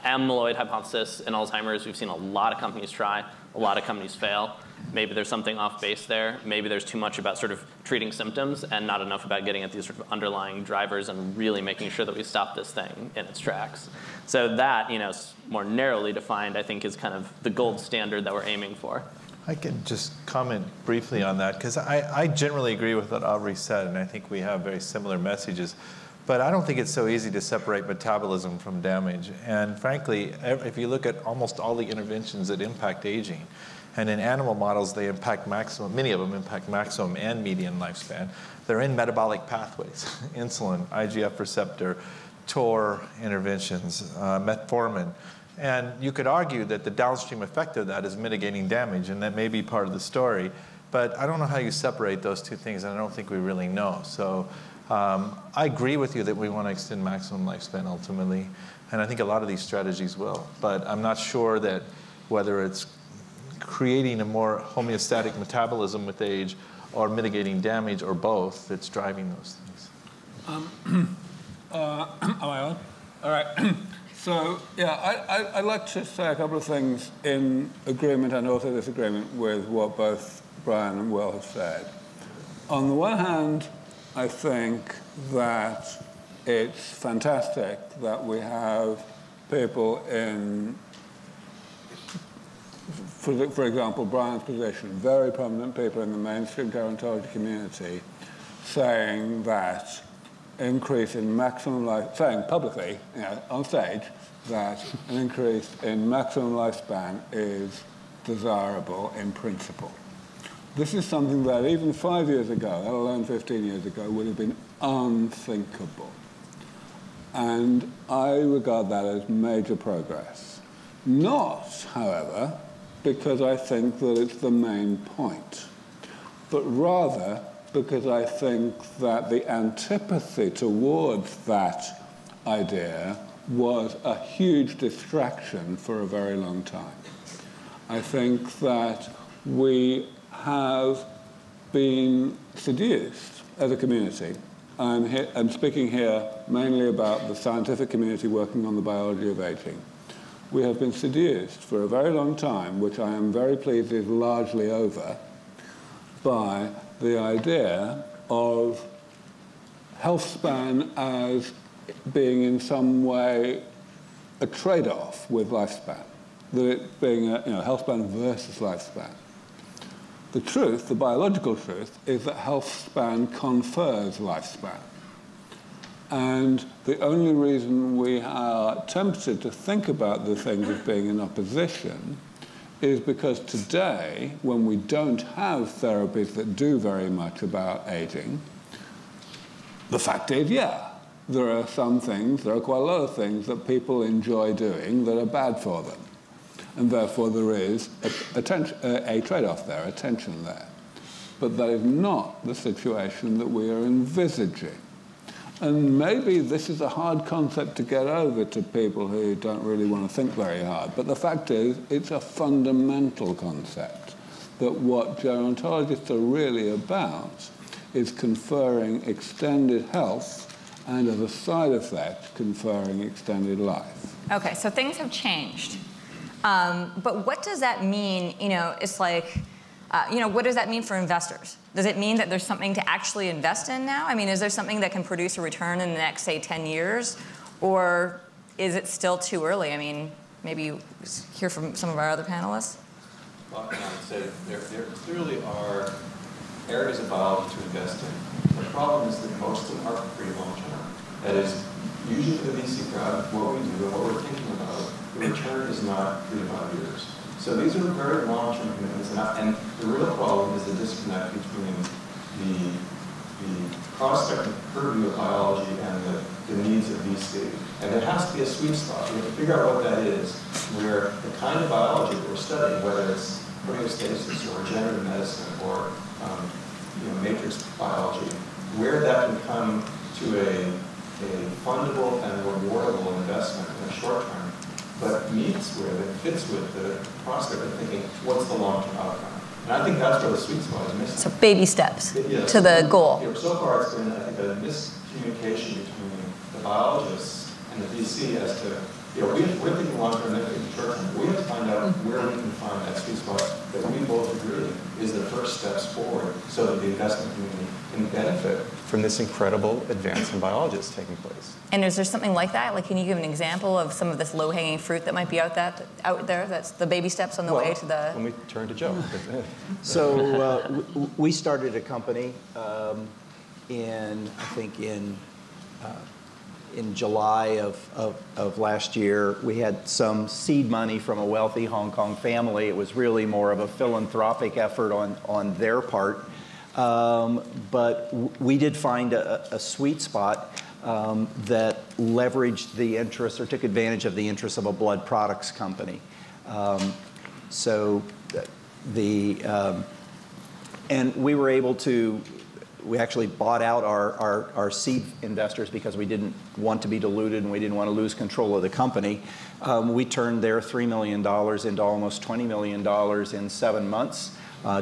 amyloid hypothesis in Alzheimer's. We've seen a lot of companies try, a lot of companies fail. Maybe there's something off base there. Maybe there's too much about sort of treating symptoms and not enough about getting at these sort of underlying drivers and really making sure that we stop this thing in its tracks. So that, you know, more narrowly defined, I think is kind of the gold standard that we're aiming for. I can just comment briefly on that, because I generally agree with what Aubrey said, and I think we have very similar messages. But I don't think it's so easy to separate metabolism from damage. And frankly, if you look at almost all the interventions that impact aging, and in animal models they impact maximum, many of them impact maximum and median lifespan, they're in metabolic pathways, insulin, IGF receptor, TOR interventions, metformin. And you could argue that the downstream effect of that is mitigating damage, and that may be part of the story. But I don't know how you separate those two things, and I don't think we really know. So I agree with you that we want to extend maximum lifespan ultimately, and I think a lot of these strategies will. But I'm not sure that whether it's creating a more homeostatic metabolism with age or mitigating damage or both that's driving those things. Am I on? All right. So, yeah, I'd like to say a couple of things in agreement and also disagreement with what both Brian and Will have said. On the one hand, I think that it's fantastic that we have people in, for example, Brian's position, very prominent people in the mainstream gerontology community saying that increase in maximum life, saying publicly, on stage, that an increase in maximum lifespan is desirable in principle. This is something that even 5 years ago, let alone 15 years ago, would have been unthinkable. And I regard that as major progress. Not, however, because I think that it's the main point, but rather because I think that the antipathy towards that idea was a huge distraction for a very long time. I think that we have been seduced as a community. I'm speaking here mainly about the scientific community working on the biology of aging. We have been seduced for a very long time, which I am very pleased is largely over, by the idea of health span as being in some way a trade-off with lifespan, that it being a health span versus lifespan. The truth, the biological truth, is that health span confers lifespan. And the only reason we are tempted to think about the things as being in opposition is because today, when we don't have therapies that do very much about aging, the fact is, there are some things, there are quite a lot of things that people enjoy doing that are bad for them. And therefore there is a trade-off there, a tension there. But that is not the situation that we are envisaging. And maybe this is a hard concept to get over to people who don't really want to think very hard. But the fact is, it's a fundamental concept that what gerontologists are really about is conferring extended health and, as a side effect, conferring extended life. Okay, so things have changed. But what does that mean? It's like, what does that mean for investors? Does it mean that there's something to actually invest in now? I mean, is there something that can produce a return in the next, say, 10 years? Or is it still too early? I mean, maybe hear from some of our other panelists. Well, I would say there clearly are areas of biology to invest in. The problem is that most of them are pretty long-term. That is, usually for the VC crowd, what we do and what we're thinking about, the return is not 3 to 5 years. So these are very long-term commitments, and the real problem is the disconnect between the prospect and purview of biology and the needs of VC. And there has to be a sweet spot. We have to figure out what that is, where the kind of biology that we're studying, whether it's homeostasis or regenerative medicine or matrix biology, where that can come to a fundable and rewardable investment in the short term, but meets with and fits with the prospect of thinking, what's the long-term outcome? And I think that's where the sweet spot is missing. So baby steps to the goal. So far it's been, I think, a miscommunication between the biologists and the VC as to, we're thinking long-term, they're thinking short-term. We have to find out where we can find that sweet spot that we both agree is the first steps forward so that the investment community can benefit from this incredible advance in biology that's taking place. And is there something like that? Like, can you give an example of some of this low-hanging fruit that might be out there? That's the baby steps on the way to the... When we turn to Joe. So we started a company in July of last year. We had some seed money from a wealthy Hong Kong family. It was really more of a philanthropic effort on their part. But we did find a sweet spot that leveraged the interests or took advantage of the interests of a blood products company. And we were able to, we actually bought out our seed investors because we didn't want to be diluted and we didn't want to lose control of the company. We turned their $3 million into almost $20 million in 7 months.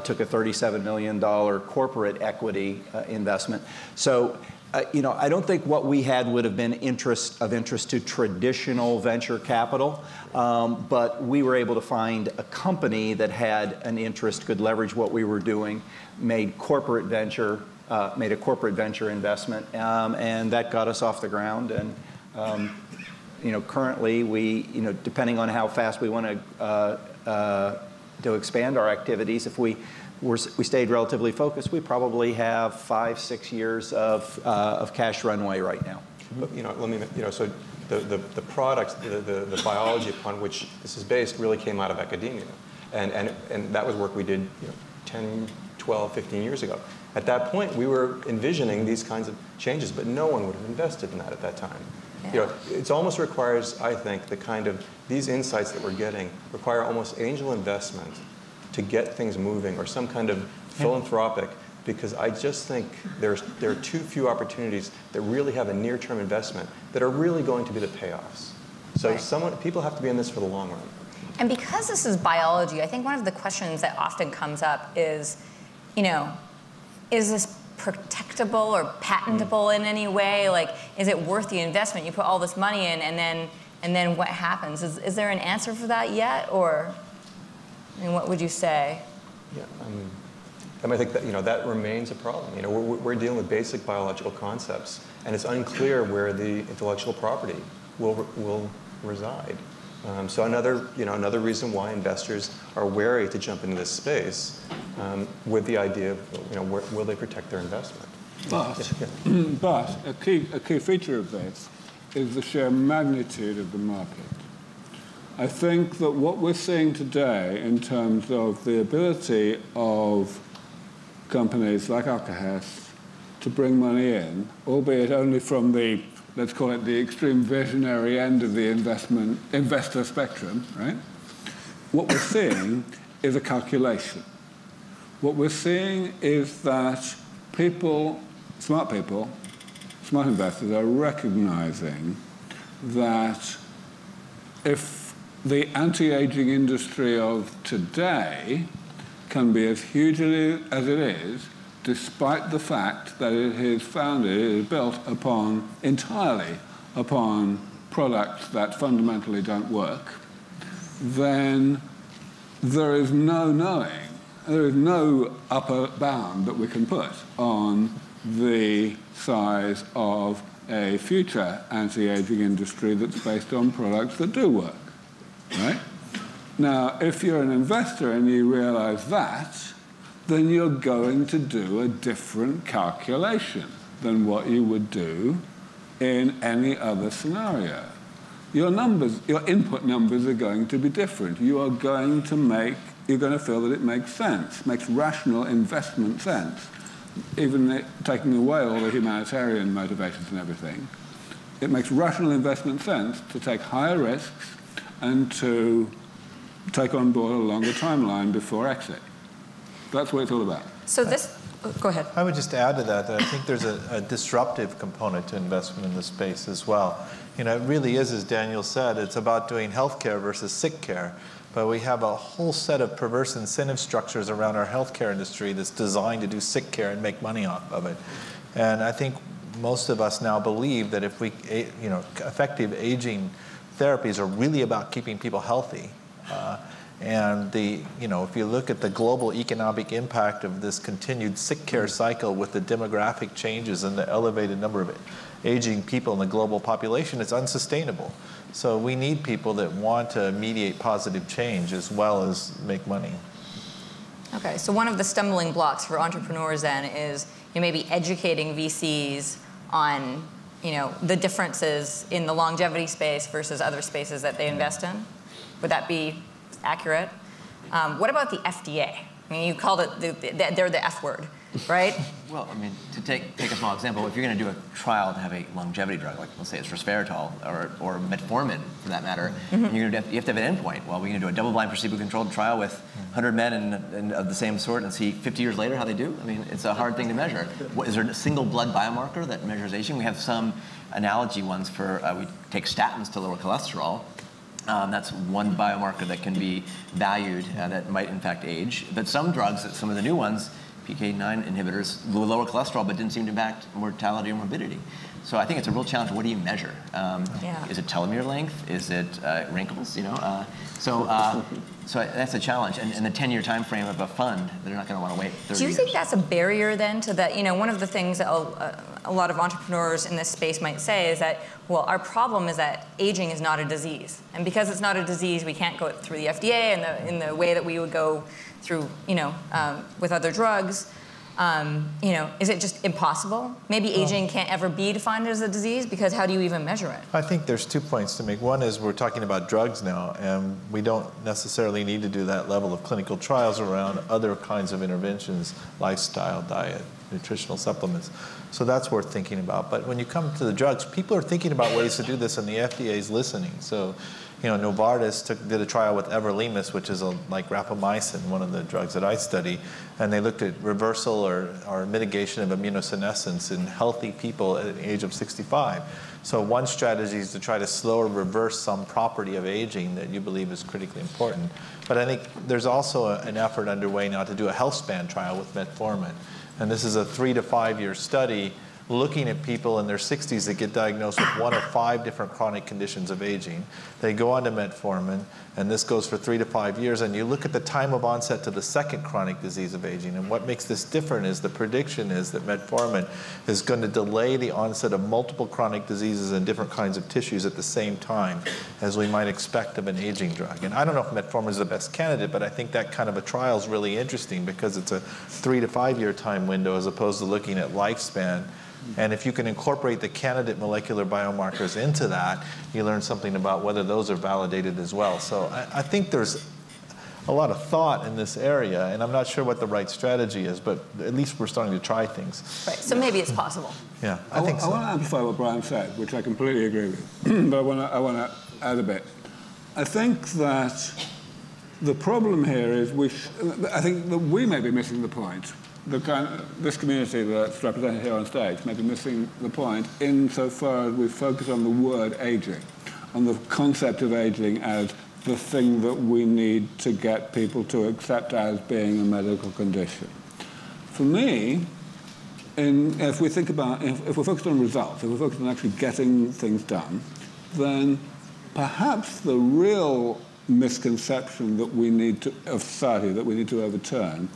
Took a $37 million corporate equity investment. So I don't think what we had would have been of interest to traditional venture capital, but we were able to find a company that had an interest, could leverage what we were doing, made a corporate venture investment, and that got us off the ground. And currently we, depending on how fast we want to expand our activities, if we stayed relatively focused, we probably have 5-6 years of cash runway right now. But, so the products, the biology upon which this is based really came out of academia. And that was work we did 10, 12, 15 years ago. At that point, we were envisioning these kinds of changes, but no one would have invested in that at that time. Yeah. It almost requires, I think, these insights that we're getting require almost angel investment to get things moving, or some kind of philanthropic, because I just think there are too few opportunities that really have a near-term investment that are really going to be the payoffs. So people have to be in this for the long run. And because this is biology, I think one of the questions that often comes up is, is this protectable or patentable in any way? Like, is it worth the investment? You put all this money in, and then what happens? Is there an answer for that yet, or? What would you say? Yeah, I think that that remains a problem. We're dealing with basic biological concepts, and it's unclear where the intellectual property will reside. So another reason why investors are wary to jump into this space, with the idea of where will they protect their investment. But a key feature of this is the sheer magnitude of the market. I think that what we're seeing today in terms of the ability of companies like Alkahest to bring money in, albeit only from the, let's call it the extreme visionary end of the investor spectrum, right? What we're seeing is a calculation. What we're seeing is that smart investors are recognizing that if the anti-aging industry of today can be as huge as it is, despite the fact that it is built entirely upon products that fundamentally don't work, then there is no upper bound that we can put on the size of a future anti-aging industry that's based on products that do work. Right? Now, if you're an investor and you realize that, then you're going to do a different calculation than what you would do in any other scenario. Your input numbers are going to be different. You're going to feel that it makes sense, makes rational investment sense, even taking away all the humanitarian motivations and everything. It makes rational investment sense to take higher risks and to take on board a longer timeline before exit. That's what it's all about. So go ahead. I would just add to that I think there's a disruptive component to investment in this space as well. It really is, as Daniel said, it's about doing healthcare versus sick care. But we have a whole set of perverse incentive structures around our healthcare industry that's designed to do sick care and make money off of it. And I think most of us now believe that if effective aging therapies are really about keeping people healthy. And if you look at the global economic impact of this continued sick care cycle with the demographic changes and the elevated number of aging people in the global population, it's unsustainable. So we need people that want to mediate positive change as well as make money. Okay, so one of the stumbling blocks for entrepreneurs then is maybe educating VCs on the differences in the longevity space versus other spaces that they invest in. Would that be accurate? What about the FDA? You called it, they're the F word, right? Well, to take a small example, if you're going to do a trial to have a longevity drug, like let's say it's resveratrol or metformin for that matter, and you have to have an endpoint. Well, we're going to do a double-blind placebo-controlled trial with 100 men and of the same sort and see 50 years later how they do. It's a hard thing to measure. Is there a single blood biomarker that measures aging? We have some analogy ones for, we take statins to lower cholesterol. That's one biomarker that can be valued that might in fact age. But some drugs, some of the new ones, PK9 inhibitors, lower cholesterol, but didn't seem to impact mortality or morbidity. So I think it's a real challenge. What do you measure? Is it telomere length? Is it wrinkles? You know, so that's a challenge. And the 10-year time frame of a fund, they're not going to want to wait 30 years. Do you think that's a barrier then to that? You know, one of the things that a lot of entrepreneurs in this space might say is that, well, our problem is that aging is not a disease, and because it's not a disease, we can't go through the FDA in the way that we would go through, you know, with other drugs. You know, is it just impossible? Maybe aging can't ever be defined as a disease, because how do you even measure it? I think there's 2 points to make. One is we're talking about drugs now, and we don't necessarily need to do that level of clinical trials around other kinds of interventions, lifestyle, diet, nutritional supplements. So that's worth thinking about. But when you come to the drugs, people are thinking about ways to do this, and the FDA is listening. So, you know, Novartis did a trial with everolimus, which is like rapamycin, one of the drugs that I study, and they looked at reversal or mitigation of immunosenescence in healthy people at the age of 65. So one strategy is to try to slow or reverse some property of aging that you believe is critically important. But I think there's also an effort underway now to do a health span trial with metformin. And this is a 3 to 5 year study looking at people in their 60s that get diagnosed with 1 or 5 different chronic conditions of aging. They go on to metformin, and this goes for 3 to 5 years, and you look at the time of onset to the second chronic disease of aging. And what makes this different is the prediction is that metformin is going to delay the onset of multiple chronic diseases in different kinds of tissues at the same time as we might expect of an aging drug. And I don't know if metformin is the best candidate, but I think that kind of a trial is really interesting because it's a 3 to 5 year time window as opposed to looking at lifespan. And if you can incorporate the candidate molecular biomarkers into that, you learn something about whether those are validated as well. So I think there's a lot of thought in this area, and I'm not sure what the right strategy is, but at least we're starting to try things. Right, so maybe it's possible. Yeah, I think so. I want to amplify what Brian said, which I completely agree with, but I want to add a bit. I think that the problem here is I think that we may be missing the point. This community that's represented here on stage may be missing the point insofar as we focus on the word aging, on the concept of aging as the thing that we need to get people to accept as being a medical condition. For me, if we think about, if we're focused on results, if we're focused on actually getting things done, then perhaps the real misconception that we need to, of society, that we need to overturn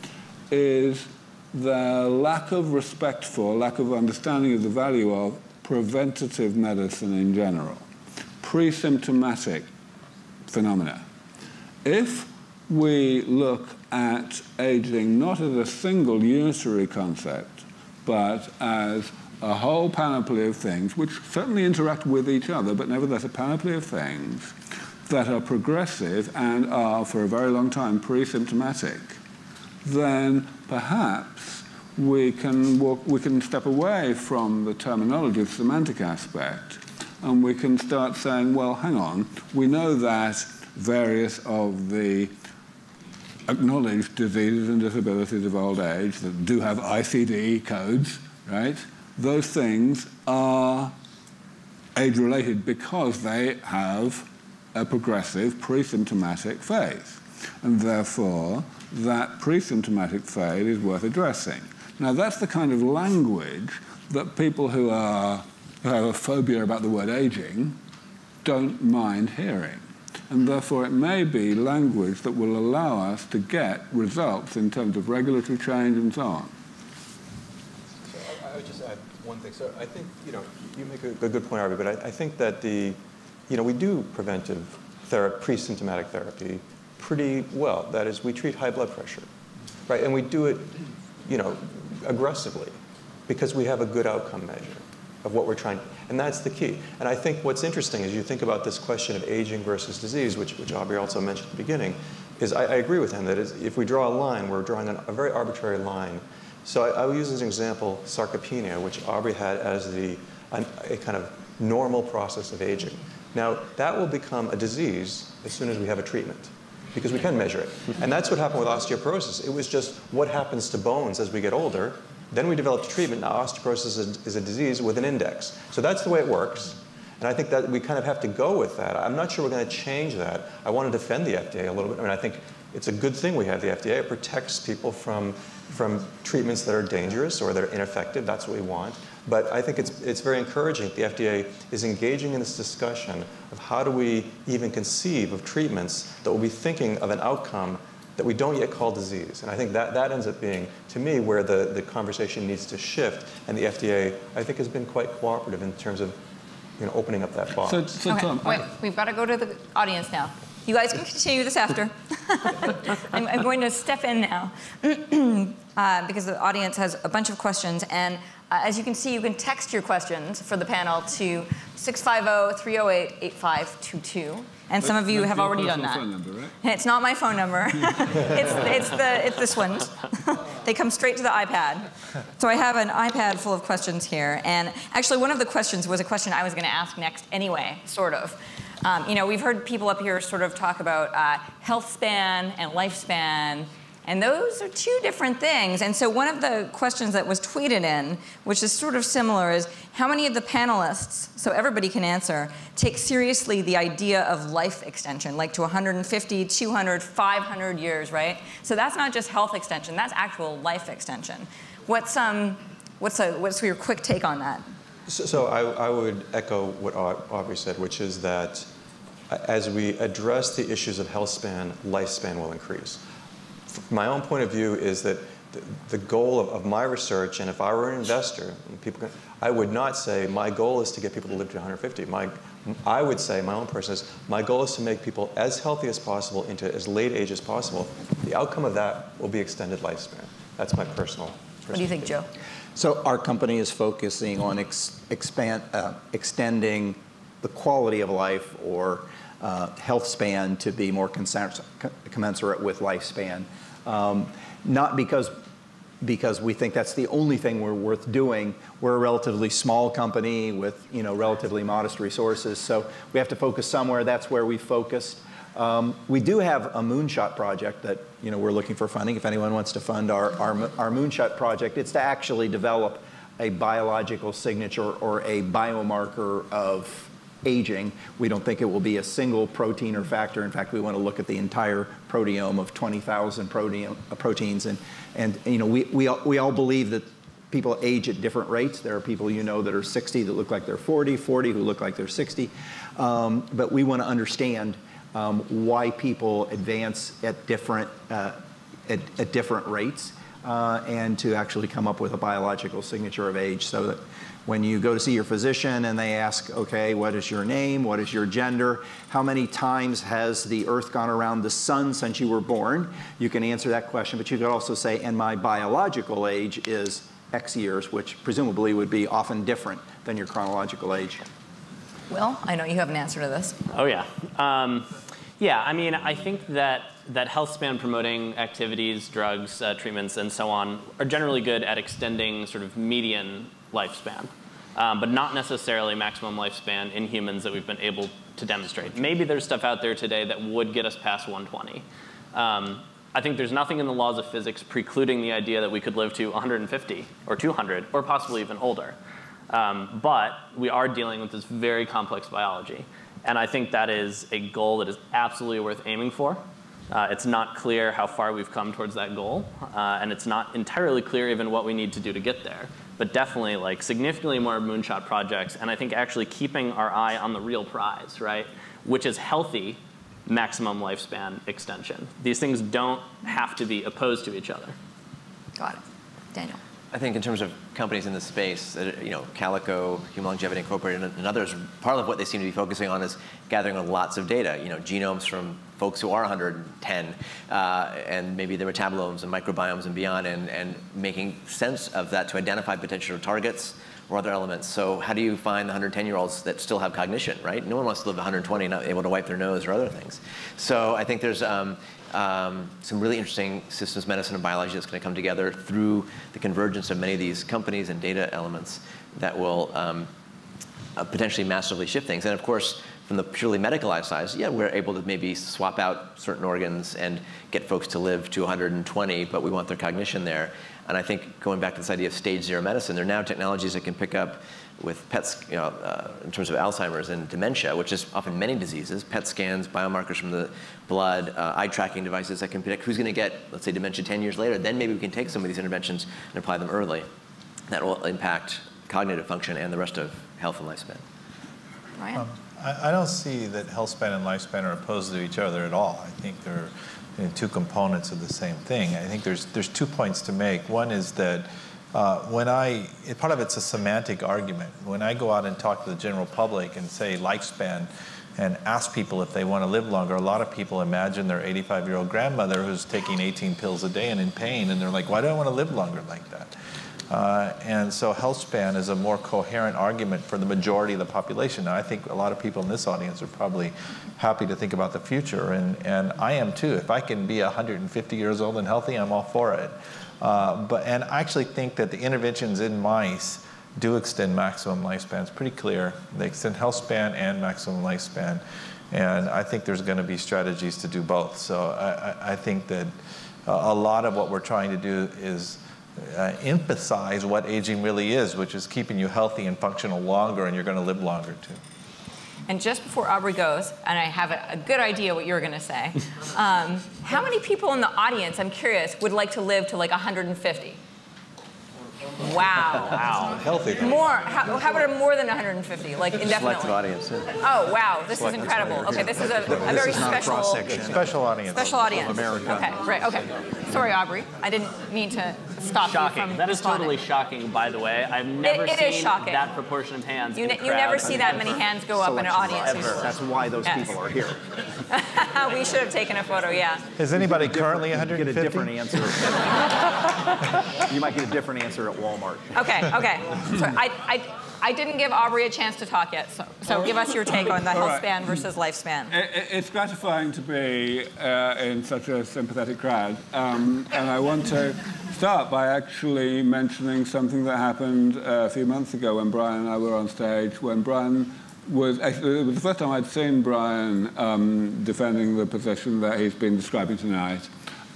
is the lack of respect for, lack of understanding of the value of preventative medicine in general, pre-symptomatic phenomena. If we look at aging not as a single unitary concept, but as a whole panoply of things, which certainly interact with each other, but nevertheless a panoply of things that are progressive and are, for a very long time, pre-symptomatic, then perhaps we can step away from the terminology, the semantic aspect, and we can start saying, well, hang on, we know that various of the acknowledged diseases and disabilities of old age that do have ICD codes, right? Those things are age-related because they have a progressive pre-symptomatic phase. And therefore, that pre-symptomatic phase is worth addressing. Now, that's the kind of language that people who have a phobia about the word aging don't mind hearing. And therefore, it may be language that will allow us to get results in terms of regulatory change and so on. So I would just add one thing. So I think, you make a good point, Aubrey, but I think that we do preventive pre-symptomatic therapy pretty well. That is, we treat high blood pressure, right? And we do it, aggressively because we have a good outcome measure of what we're trying, and that's the key. And I think what's interesting is you think about this question of aging versus disease, which Aubrey also mentioned at the beginning, is I agree with him that if we draw a line, we're drawing a very arbitrary line. So I will use as an example sarcopenia, which Aubrey had as a kind of normal process of aging. Now, that will become a disease as soon as we have a treatment, because we can measure it. And that's what happened with osteoporosis. It was just what happens to bones as we get older. Then we developed a treatment. Now, osteoporosis is a disease with an index. So that's the way it works. And I think that we kind of have to go with that. I'm not sure we're going to change that. I want to defend the FDA a little bit. I mean, I think it's a good thing we have the FDA. It protects people from treatments that are dangerous or that are ineffective. That's what we want. But I think it's very encouraging that the FDA is engaging in this discussion of how do we even conceive of treatments that will be thinking of an outcome that we don't yet call disease. And I think that ends up being, to me, where the conversation needs to shift. And the FDA, I think, has been quite cooperative in terms of opening up that box. So Okay, Tom, wait, we've got to go to the audience now. You guys can continue this after. I'm going to step in now because the audience has a bunch of questions. And as you can see, you can text your questions for the panel to 650-308-8522. And some of you have already done that. Phone number, right? It's not my phone number. it's this one. They come straight to the iPad. So I have an iPad full of questions here. And actually, one of the questions was a question I was going to ask next anyway, sort of. We've heard people up here sort of talk about health span and lifespan. And those are two different things. And so one of the questions that was tweeted in, which is sort of similar, is how many of the panelists, so everybody can answer, take seriously the idea of life extension, like to 150, 200, 500 years, right? So that's not just health extension, that's actual life extension. What's your quick take on that? So I would echo what Aubrey said, which is that as we address the issues of health span, lifespan will increase. My own point of view is that the goal of my research, and if I were an investor, I would not say my goal is to get people to live to 150. I would say, my own person is, my goal is to make people as healthy as possible into as late age as possible. The outcome of that will be extended lifespan. That's my personal What do you think, Joe? So our company is focusing on extending the quality of life or health span to be more commensurate with lifespan. Not because we think that's the only thing we're worth doing. We're a relatively small company with relatively modest resources, so we have to focus somewhere. That's where we focused. We do have a moonshot project that we're looking for funding. If anyone wants to fund our moonshot project, it's to actually develop a biological signature or a biomarker of aging. We don't think it will be a single protein or factor. In fact, we want to look at the entire proteome of 20,000 proteins. And we all believe that people age at different rates. There are people that are 60 that look like they're 40, 40 who look like they're 60. But we want to understand why people advance at different rates, and to actually come up with a biological signature of age, so that when you go to see your physician and they ask, okay, what is your name, what is your gender, how many times has the Earth gone around the sun since you were born, you can answer that question, but you could also say, and my biological age is X years, which presumably would be often different than your chronological age. Will, I know you have an answer to this. Oh, yeah. Yeah, I mean, I think that health span promoting activities, drugs, treatments, and so on are generally good at extending sort of median lifespan, but not necessarily maximum lifespan in humans that we've been able to demonstrate. Maybe there's stuff out there today that would get us past 120. I think there's nothing in the laws of physics precluding the idea that we could live to 150 or 200 or possibly even older. But we are dealing with this very complex biology. And I think that is a goal that is absolutely worth aiming for. It's not clear how far we've come towards that goal. And it's not entirely clear even what we need to do to get there. But definitely like significantly more moonshot projects. And I think actually keeping our eye on the real prize, right? Which is healthy maximum lifespan extension. These things don't have to be opposed to each other. Got it. Daniel. I think in terms of companies in the space, Calico, Human Longevity Incorporated, and others, part of what they seem to be focusing on is gathering lots of data, genomes from folks who are 110, and maybe their metabolomes and microbiomes and beyond, and making sense of that to identify potential targets or other elements. So how do you find the 110-year-olds that still have cognition, right? No one wants to live 120 and not able to wipe their nose or other things. So I think there's some really interesting systems medicine and biology that's going to come together through the convergence of many of these companies and data elements that will potentially massively shift things. And of course, from the purely medicalized side, yeah, we're able to maybe swap out certain organs and get folks to live to 120, but we want their cognition there. And I think going back to this idea of stage 0 medicine, there are now technologies that can pick up with PETs, in terms of Alzheimer's and dementia, which is often many diseases, PET scans, biomarkers from the blood, eye tracking devices that can predict who's going to get, let's say, dementia 10 years later. Then maybe we can take some of these interventions and apply them early. That will impact cognitive function and the rest of health and lifespan. Ryan? I don't see that health span and lifespan are opposed to each other at all. I think they're two components of the same thing. I think there's 2 points to make. One is that part of it's a semantic argument. When I go out and talk to the general public and say lifespan and ask people if they want to live longer, a lot of people imagine their 85-year-old grandmother who's taking 18 pills a day and in pain, and they're like, why do I want to live longer like that? And so health span is a more coherent argument for the majority of the population. Now, I think a lot of people in this audience are probably happy to think about the future, and I am too. If I can be 150 years old and healthy, I'm all for it. And I actually think that the interventions in mice do extend maximum lifespan. It's pretty clear. They extend health span and maximum lifespan. And I think there's going to be strategies to do both. So I think that a lot of what we're trying to do is emphasize what aging really is, which is keeping you healthy and functional longer, and you're going to live longer too. And just before Aubrey goes, and I have a good idea what you're going to say, how many people in the audience, I'm curious, would like to live to like 150? Wow. Wow. Healthy though. More, how about more than 150, like indefinitely? Selective audience. Yeah. Oh, wow, this is incredible. Okay, this is a very special Special audience. Special audience. America. Okay, right, okay. Sorry, Aubrey, I didn't mean to stop you Shocking. from That is responding. totally shocking, by the way. I've never It is seen shocking. that proportion of hands. You in a you never crowd. see that many hands go up in an audience. That's why those Yes. people are here. We should have taken a photo, yeah. Is anybody currently Get 150? a different answer. You might get a different answer at Walmart. Okay. So I didn't give Aubrey a chance to talk yet, so give us your take on the health right. span versus lifespan. It's gratifying to be in such a sympathetic crowd, and I want to start by actually mentioning something that happened a few months ago when Brian and I were on stage, when Brian was, actually, it was the first time I'd seen Brian defending the position that he's been describing tonight,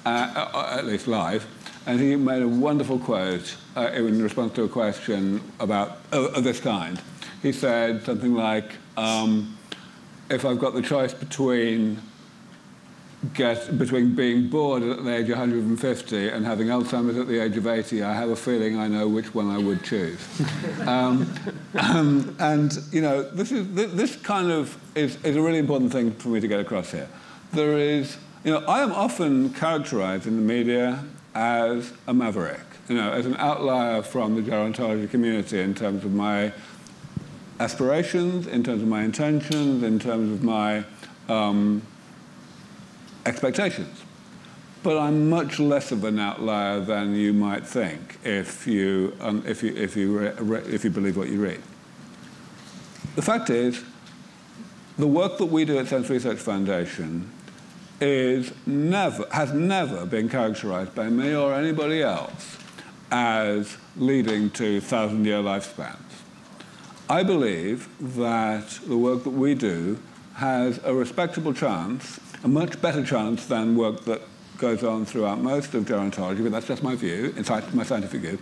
at least live. And he made a wonderful quote in response to a question about of this kind. He said something like, if I've got the choice between being bored at the age of 150 and having Alzheimer's at the age of 80, I have a feeling I know which one I would choose. And you know, this kind of is a really important thing for me to get across here. There is, you know, I am often characterized in the media as a maverick, you know, as an outlier from the gerontology community in terms of my aspirations, in terms of my intentions, in terms of my expectations. But I'm much less of an outlier than you might think if you believe what you read. The fact is, the work that we do at SENS Research Foundation has never been characterized by me or anybody else as leading to 1,000-year lifespans. I believe that the work that we do has a respectable chance, a much better chance than work that goes on throughout most of gerontology, but that's just my view, in fact, my scientific view,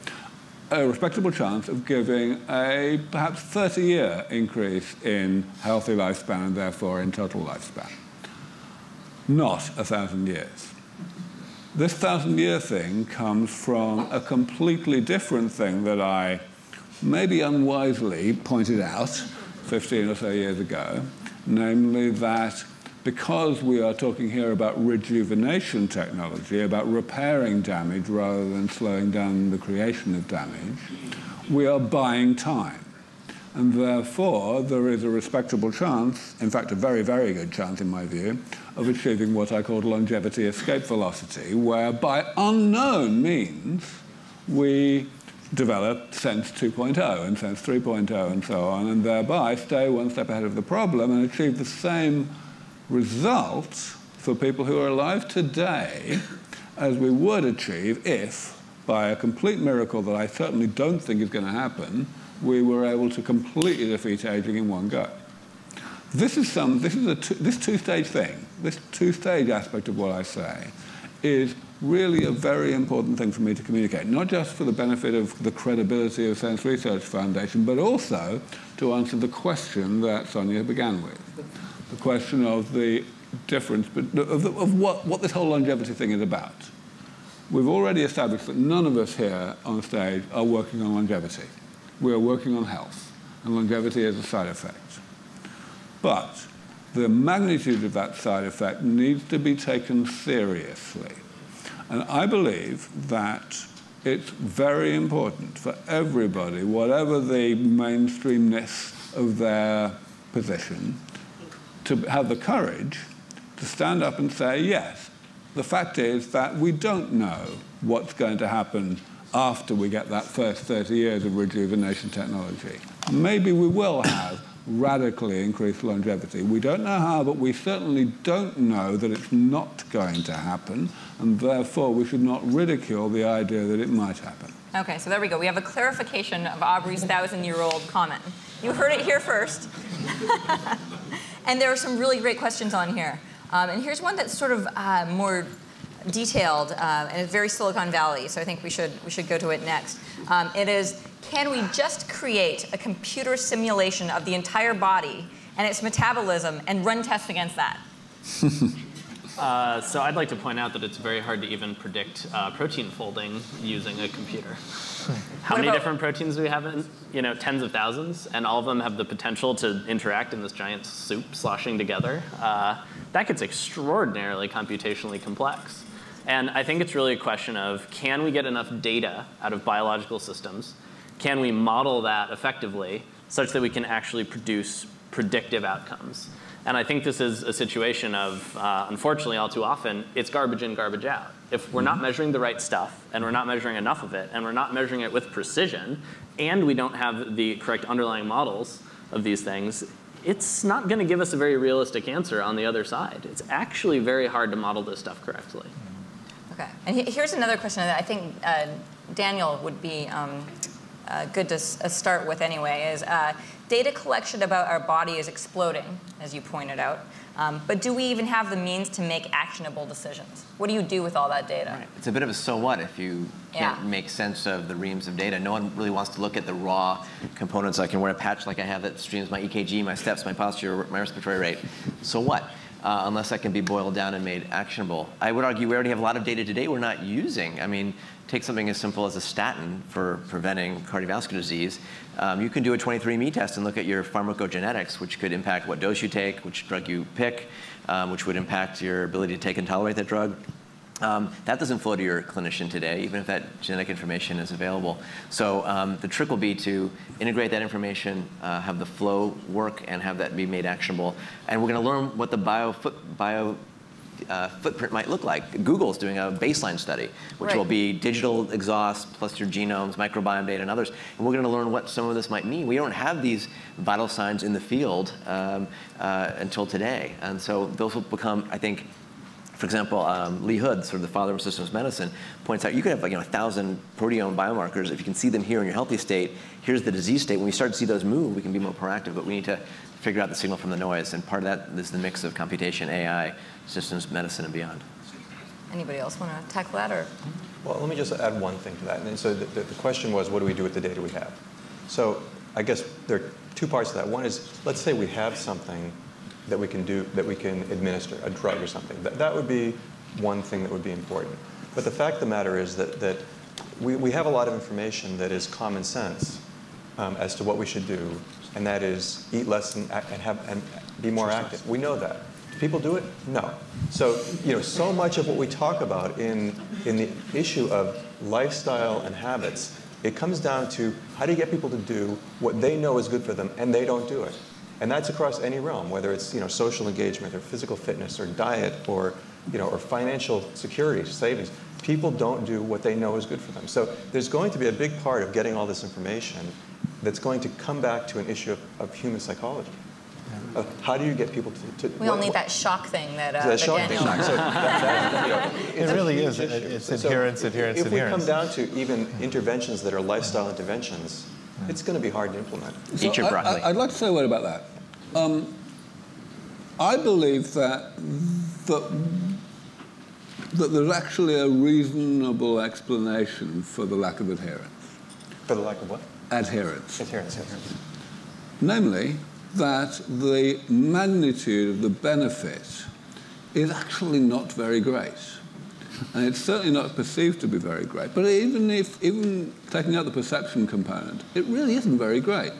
a respectable chance of giving a perhaps 30-year increase in healthy lifespan and therefore in total lifespan. Not 1,000 years. This 1,000-year thing comes from a completely different thing that I maybe unwisely pointed out 15 or so years ago, namely that because we are talking here about rejuvenation technology, about repairing damage rather than slowing down the creation of damage, we are buying time. And therefore, there is a respectable chance, in fact, a very, very good chance, in my view, of achieving what I call longevity escape velocity, where by unknown means we develop SENS 2.0 and SENS 3.0 and so on, and thereby stay one step ahead of the problem and achieve the same results for people who are alive today as we would achieve if, by a complete miracle that I certainly don't think is going to happen, we were able to completely defeat aging in one go. This two-stage thing, this two-stage aspect of what I say, is really a very important thing for me to communicate, not just for the benefit of the credibility of SENS Research Foundation, but also to answer the question that Sonia began with, the question of the difference, of what this whole longevity thing is about. We've already established that none of us here on stage are working on longevity. We are working on health, and longevity is a side effect. But the magnitude of that side effect needs to be taken seriously. And I believe that it's very important for everybody, whatever the mainstreamness of their position, to have the courage to stand up and say, yes, the fact is that we don't know what's going to happen after we get that first 30 years of rejuvenation technology. Maybe we will have radically increased longevity. We don't know how, but we certainly don't know that it's not going to happen, and therefore we should not ridicule the idea that it might happen. Okay, so there we go. We have a clarification of Aubrey's 1,000-year-old comment. You heard it here first. And there are some really great questions on here. And here's one that's sort of more detailed, and it's very Silicon Valley, so I think we should go to it next. It is, can we just create a computer simulation of the entire body and its metabolism and run tests against that? So I'd like to point out that it's very hard to even predict protein folding using a computer. How many different proteins do we have in, tens of thousands, and all of them have the potential to interact in this giant soup sloshing together? That gets extraordinarily computationally complex. And I think it's really a question of, can we get enough data out of biological systems? Can we model that effectively such that we can actually produce predictive outcomes? And I think this is a situation of, unfortunately, all too often, it's garbage in, garbage out. If we're not measuring the right stuff, and we're not measuring enough of it, and we're not measuring it with precision, and we don't have the correct underlying models of these things, it's not going to give us a very realistic answer on the other side. It's actually very hard to model this stuff correctly. Okay, and here's another question that I think Daniel would be good to start with anyway, is data collection about our body is exploding, as you pointed out. But do we even have the means to make actionable decisions? What do you do with all that data? Right. It's a bit of a so what if you can't make sense of the reams of data. No one really wants to look at the raw components. I can wear a patch like I have that streams my EKG, my steps, my posture, my respiratory rate. So what? Unless that can be boiled down and made actionable. I would argue we already have a lot of data today we're not using. I mean, take something as simple as a statin for preventing cardiovascular disease. You can do a 23andMe test and look at your pharmacogenetics, which could impact what dose you take, which drug you pick, which would impact your ability to take and tolerate that drug. That doesn't flow to your clinician today, even if that genetic information is available. So the trick will be to integrate that information, have the flow work, and have that be made actionable. And we're going to learn what the bio footprint might look like. Google's doing a baseline study, which will be digital exhaust plus your genomes, microbiome data, and others. And we're going to learn what some of this might mean. We don't have these vital signs in the field until today. And so those will become, I think, for example, Lee Hood, sort of the father of systems medicine, points out you could have 1,000 proteome biomarkers. If you can see them here in your healthy state, here's the disease state. When we start to see those move, we can be more proactive. But we need to figure out the signal from the noise. And part of that is the mix of computation, AI, systems medicine, and beyond. Anybody else want to tackle that? Or? Well, let me just add one thing to that. And so the question was, what do we do with the data we have? So I guess there are two parts to that. One is, let's say we have something that we can do, that we can administer, a drug or something. That would be one thing that would be important. But the fact of the matter is that we have a lot of information that is common sense as to what we should do, and that is eat less and be more active. We know that. Do people do it? No. So so much of what we talk about in the issue of lifestyle and habits, it comes down to how do you get people to do what they know is good for them, and they don't do it. And that's across any realm, whether it's social engagement or physical fitness or diet or or financial security, savings. People don't do what they know is good for them. So there's going to be a big part of getting all this information that's going to come back to an issue of human psychology. How do you get people to we all need that shock thing that shock Daniel. thing. So it really is. It's adherence, adherence, if adherence. we come down to even interventions that are lifestyle interventions, it's going to be hard to implement. Eat your broccoli. I'd like to say a word about that. I believe that that there's actually a reasonable explanation for the lack of adherence. For the lack of what? Adherence. Adherence, yes. Namely, that the magnitude of the benefit is actually not very great. And it's certainly not perceived to be very great. But even taking out the perception component, it really isn't very great.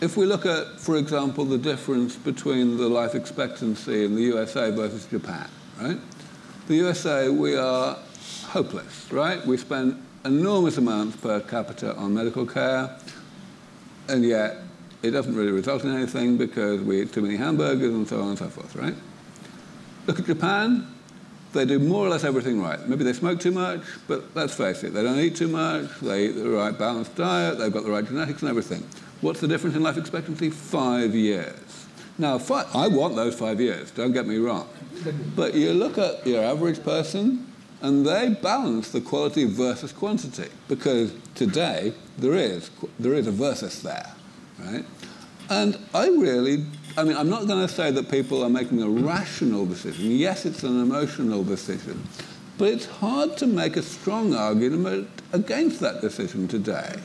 If we look at, for example, the difference between the life expectancy in the USA versus Japan, right? The USA, we are hopeless, right? We spend enormous amounts per capita on medical care, and yet it doesn't really result in anything because we eat too many hamburgers and so on and so forth, right? Look at Japan. They do more or less everything right. Maybe they smoke too much, but let's face it, they don't eat too much, they eat the right balanced diet, they've got the right genetics and everything. What's the difference in life expectancy? 5 years. Now, I want those 5 years, don't get me wrong. But you look at your average person, and they balance the quality versus quantity, because today there is a versus there, right? And I mean, I'm not going to say that people are making a rational decision. Yes, it's an emotional decision. But it's hard to make a strong argument against that decision today.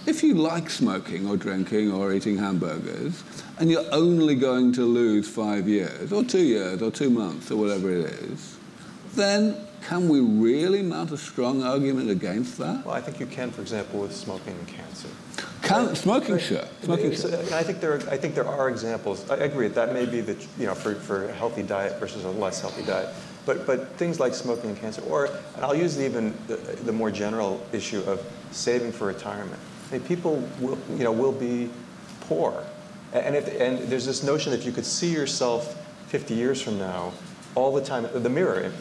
If you like smoking or drinking or eating hamburgers, and you're only going to lose 5 years, or 2 years, or 2 months, or whatever it is, then can we really mount a strong argument against that? Well, I think you can, for example, with smoking and cancer. Smoking, sure. Smoking, sure. I think there are examples. I agree that may be for a healthy diet versus a less healthy diet. But things like smoking and cancer, and I'll use even the more general issue of saving for retirement. I mean, people will be poor, and there's this notion that if you could see yourself 50 years from now, all the time, the mirror,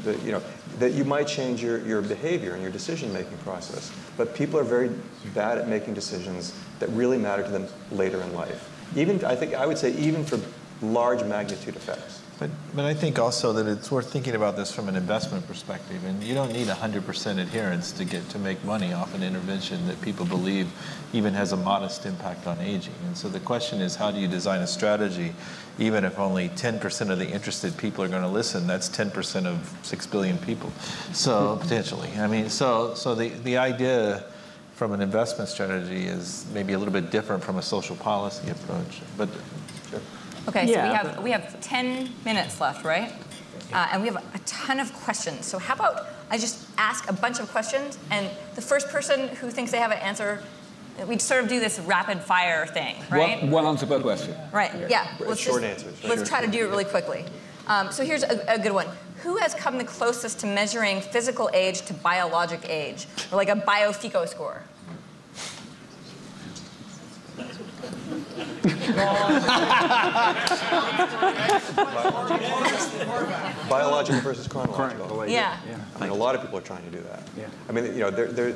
that you might change your behavior and your decision-making process. But people are very bad at making decisions that really matter to them later in life. I would say even for large magnitude effects. But I think also that it's worth thinking about this from an investment perspective. And you don't need 100% adherence to make money off an intervention that people believe even has a modest impact on aging. And so the question is, how do you design a strategy, even if only 10% of the interested people are going to listen? That's 10% of 6 billion people. So potentially, I mean, so the idea from an investment strategy is maybe a little bit different from a social policy approach. But sure. Okay, so we have 10 minutes left, right? And we have a ton of questions. So how about I just ask a bunch of questions, and the first person who thinks they have an answer, we sort of do this rapid fire thing, right? One answer per question. Right, yeah. Short answers. Let's try to do it really quickly. So here's a good one. Who has come the closest to measuring physical age to biologic age, or like a BioFeco score? Biological versus chronological. Yeah. I mean, a lot of people are trying to do that. Yeah. I mean,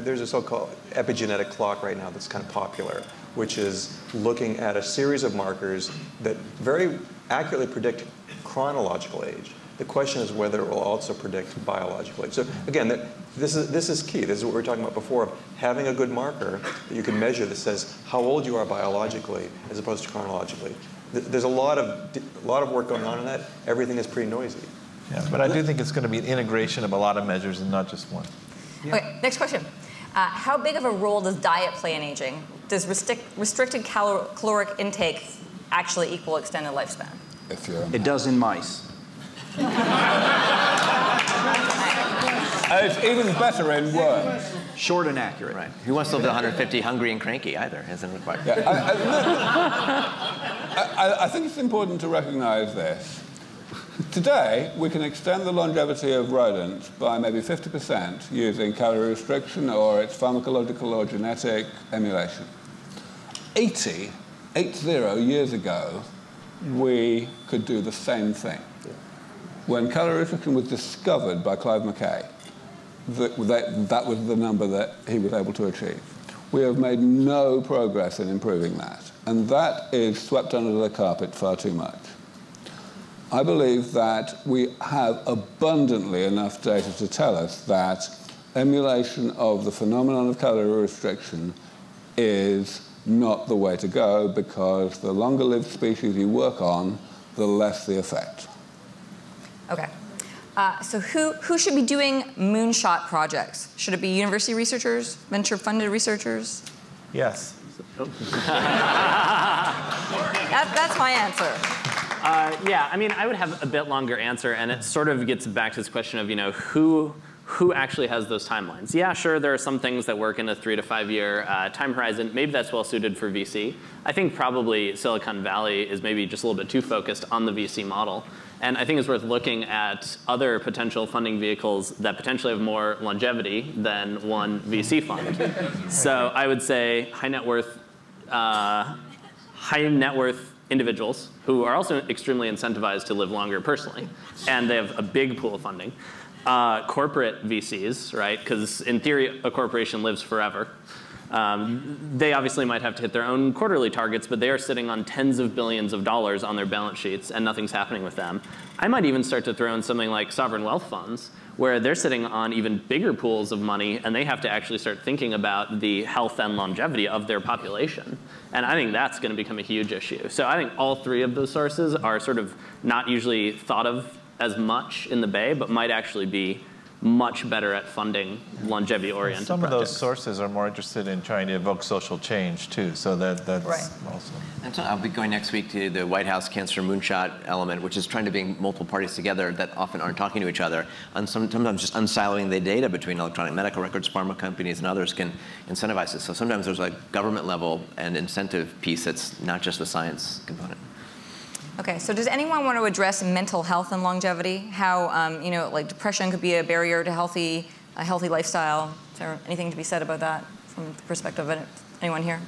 there's a so-called epigenetic clock right now that's kind of popular, which is looking at a series of markers that very accurately predict chronological age. The question is whether it will also predict biological age. So again, this is key. This is what we were talking about before, of having a good marker that you can measure that says how old you are biologically as opposed to chronologically. There's a lot of work going on in that. Everything is pretty noisy. Yeah, but I do think it's going to be an integration of a lot of measures and not just one. Yeah. Okay, next question. How big of a role does diet play in aging? Does restricted caloric intake actually equal extended lifespan? It does in mice. It's even better in worms. Short and accurate. Right. Who wants to live to 150 hungry and cranky either? Isn't required. Yeah, I think it's important to recognize this. Today, we can extend the longevity of rodents by maybe 50% using calorie restriction or its pharmacological or genetic emulation. 80 years ago, we could do the same thing. When calorie restriction was discovered by Clive McKay, that was the number that he was able to achieve. We have made no progress in improving that, and that is swept under the carpet far too much. I believe that we have abundantly enough data to tell us that emulation of the phenomenon of calorie restriction is not the way to go, because the longer-lived species you work on, the less the effect. Okay. So who should be doing moonshot projects? Should it be university researchers, venture-funded researchers? Yes. That's my answer. Yeah, I mean, I would have a bit longer answer, and it sort of gets back to this question of, who actually has those timelines? Yeah, sure, there are some things that work in a 3 to 5 year time horizon. Maybe that's well suited for VC. I think probably Silicon Valley is maybe just a little bit too focused on the VC model. And I think it's worth looking at other potential funding vehicles that potentially have more longevity than one VC fund. So I would say high net worth individuals who are also extremely incentivized to live longer personally, and they have a big pool of funding. Corporate VCs, right? Because in theory, a corporation lives forever. They obviously might have to hit their own quarterly targets, but they are sitting on tens of billions of dollars on their balance sheets, and nothing's happening with them. I might even start to throw in something like sovereign wealth funds, where they're sitting on even bigger pools of money, and they have to actually start thinking about the health and longevity of their population. And I think that's going to become a huge issue. So I think all three of those sources are sort of not usually thought of as much in the Bay, but might actually be much better at funding longevity-oriented projects. Some of those sources are more interested in trying to evoke social change, too. So that's right. Also. And so I'll be going next week to the White House Cancer Moonshot element, which is trying to bring multiple parties together that often aren't talking to each other. And sometimes just unsiloing the data between electronic medical records, pharma companies, and others can incentivize this. So sometimes there's a government level and incentive piece that's not just the science component. Okay, so does anyone want to address mental health and longevity? How, like depression could be a barrier to a healthy lifestyle? Is there anything to be said about that from the perspective of anyone here?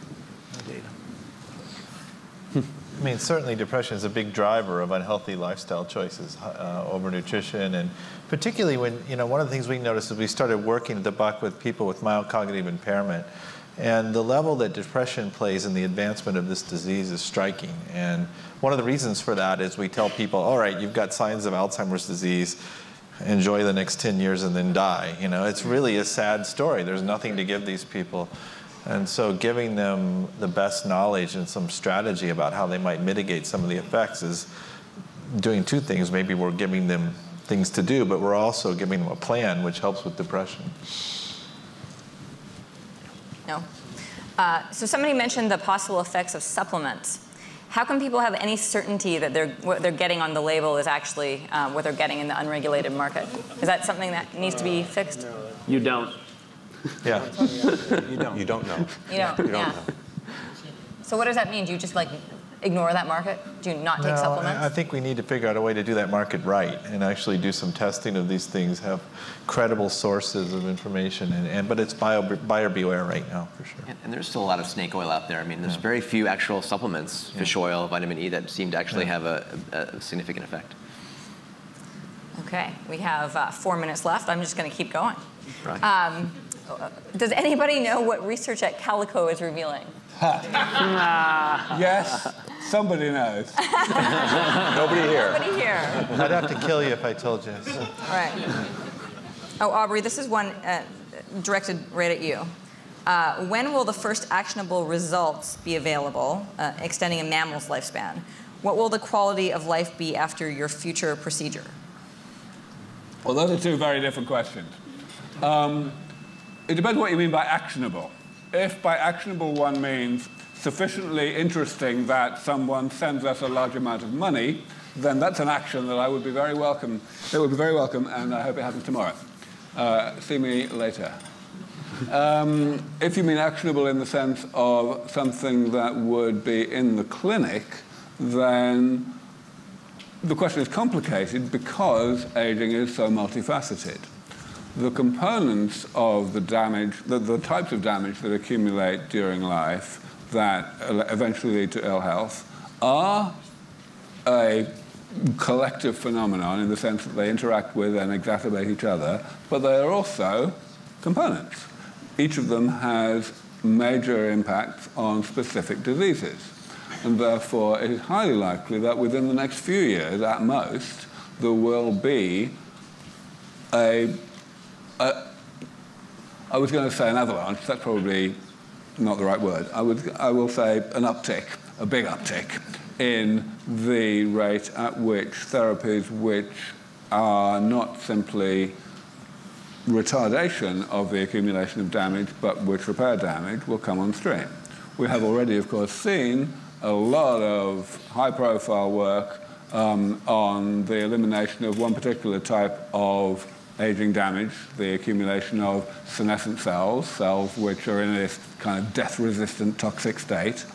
I mean, certainly depression is a big driver of unhealthy lifestyle choices, overnutrition, and particularly when, one of the things we noticed is we started working at the Buck with people with mild cognitive impairment. And the level that depression plays in the advancement of this disease is striking. And one of the reasons for that is we tell people, all right, you've got signs of Alzheimer's disease, enjoy the next 10 years and then die. It's really a sad story. There's nothing to give these people. And so giving them the best knowledge and some strategy about how they might mitigate some of the effects is doing two things. Maybe we're giving them things to do, but we're also giving them a plan which helps with depression. No. So somebody mentioned the possible effects of supplements. How can people have any certainty that what they're getting on the label is actually what they're getting in the unregulated market? Is that something that needs to be fixed? You don't. Yeah. You don't know. You don't. You don't know. So what does that mean? Do you just ignore that market? Do you not take supplements? I think we need to figure out a way to do that market right and actually do some testing of these things, have credible sources of information, but it's buyer beware right now, for sure. And there's still a lot of snake oil out there. I mean, there's very few actual supplements, fish oil, vitamin E, that seem to actually have a significant effect. Okay, we have 4 minutes left. I'm just going to keep going. Right. Does anybody know what research at Calico is revealing? Yes, somebody knows. Nobody here. Nobody here. I'd have to kill you if I told you. So. Right. Oh, Aubrey, this is one directed right at you. When will the first actionable results be available, extending a mammal's lifespan? What will the quality of life be after your future procedure? Well, those are two very different questions. It depends what you mean by actionable. If by actionable one means sufficiently interesting that someone sends us a large amount of money, then that's an action that I would be very welcome. It would be very welcome, and I hope it happens tomorrow. See me later. If you mean actionable in the sense of something that would be in the clinic, then the question is complicated because aging is so multifaceted. The components of the damage, the types of damage that accumulate during life that eventually lead to ill health are a collective phenomenon in the sense that they interact with and exacerbate each other, but they are also components. Each of them has major impacts on specific diseases. And therefore, it is highly likely that within the next few years, at most, there will be I was going to say an avalanche. That's probably not the right word. I will say an uptick, a big uptick, in the rate at which therapies which are not simply retardation of the accumulation of damage, but which repair damage, will come on stream. We have already, of course, seen a lot of high-profile work on the elimination of one particular type of aging damage, the accumulation of senescent cells, cells which are in this kind of death-resistant toxic state.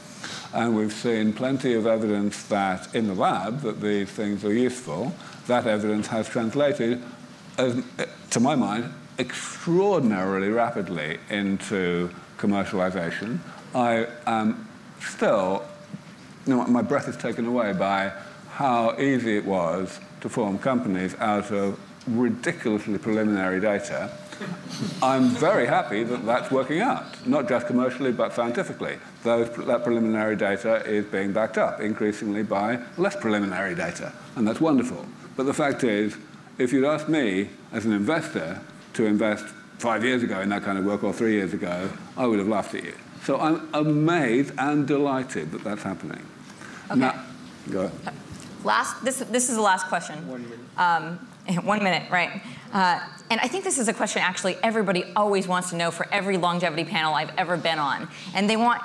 And we've seen plenty of evidence that in the lab that these things are useful. That evidence has translated, to my mind, extraordinarily rapidly into commercialization. I am still, my breath is taken away by how easy it was to form companies out of ridiculously preliminary data. I'm very happy that that's working out, not just commercially, but scientifically. That preliminary data is being backed up increasingly by less preliminary data, and that's wonderful. But the fact is, if you'd asked me as an investor to invest 5 years ago in that kind of work, or 3 years ago, I would have laughed at you. So I'm amazed and delighted that that's happening. Okay. Now, go ahead. This is the last question. 1 minute. 1 minute, right. And I think this is a question actually everybody always wants to know for every longevity panel I've ever been on. And they want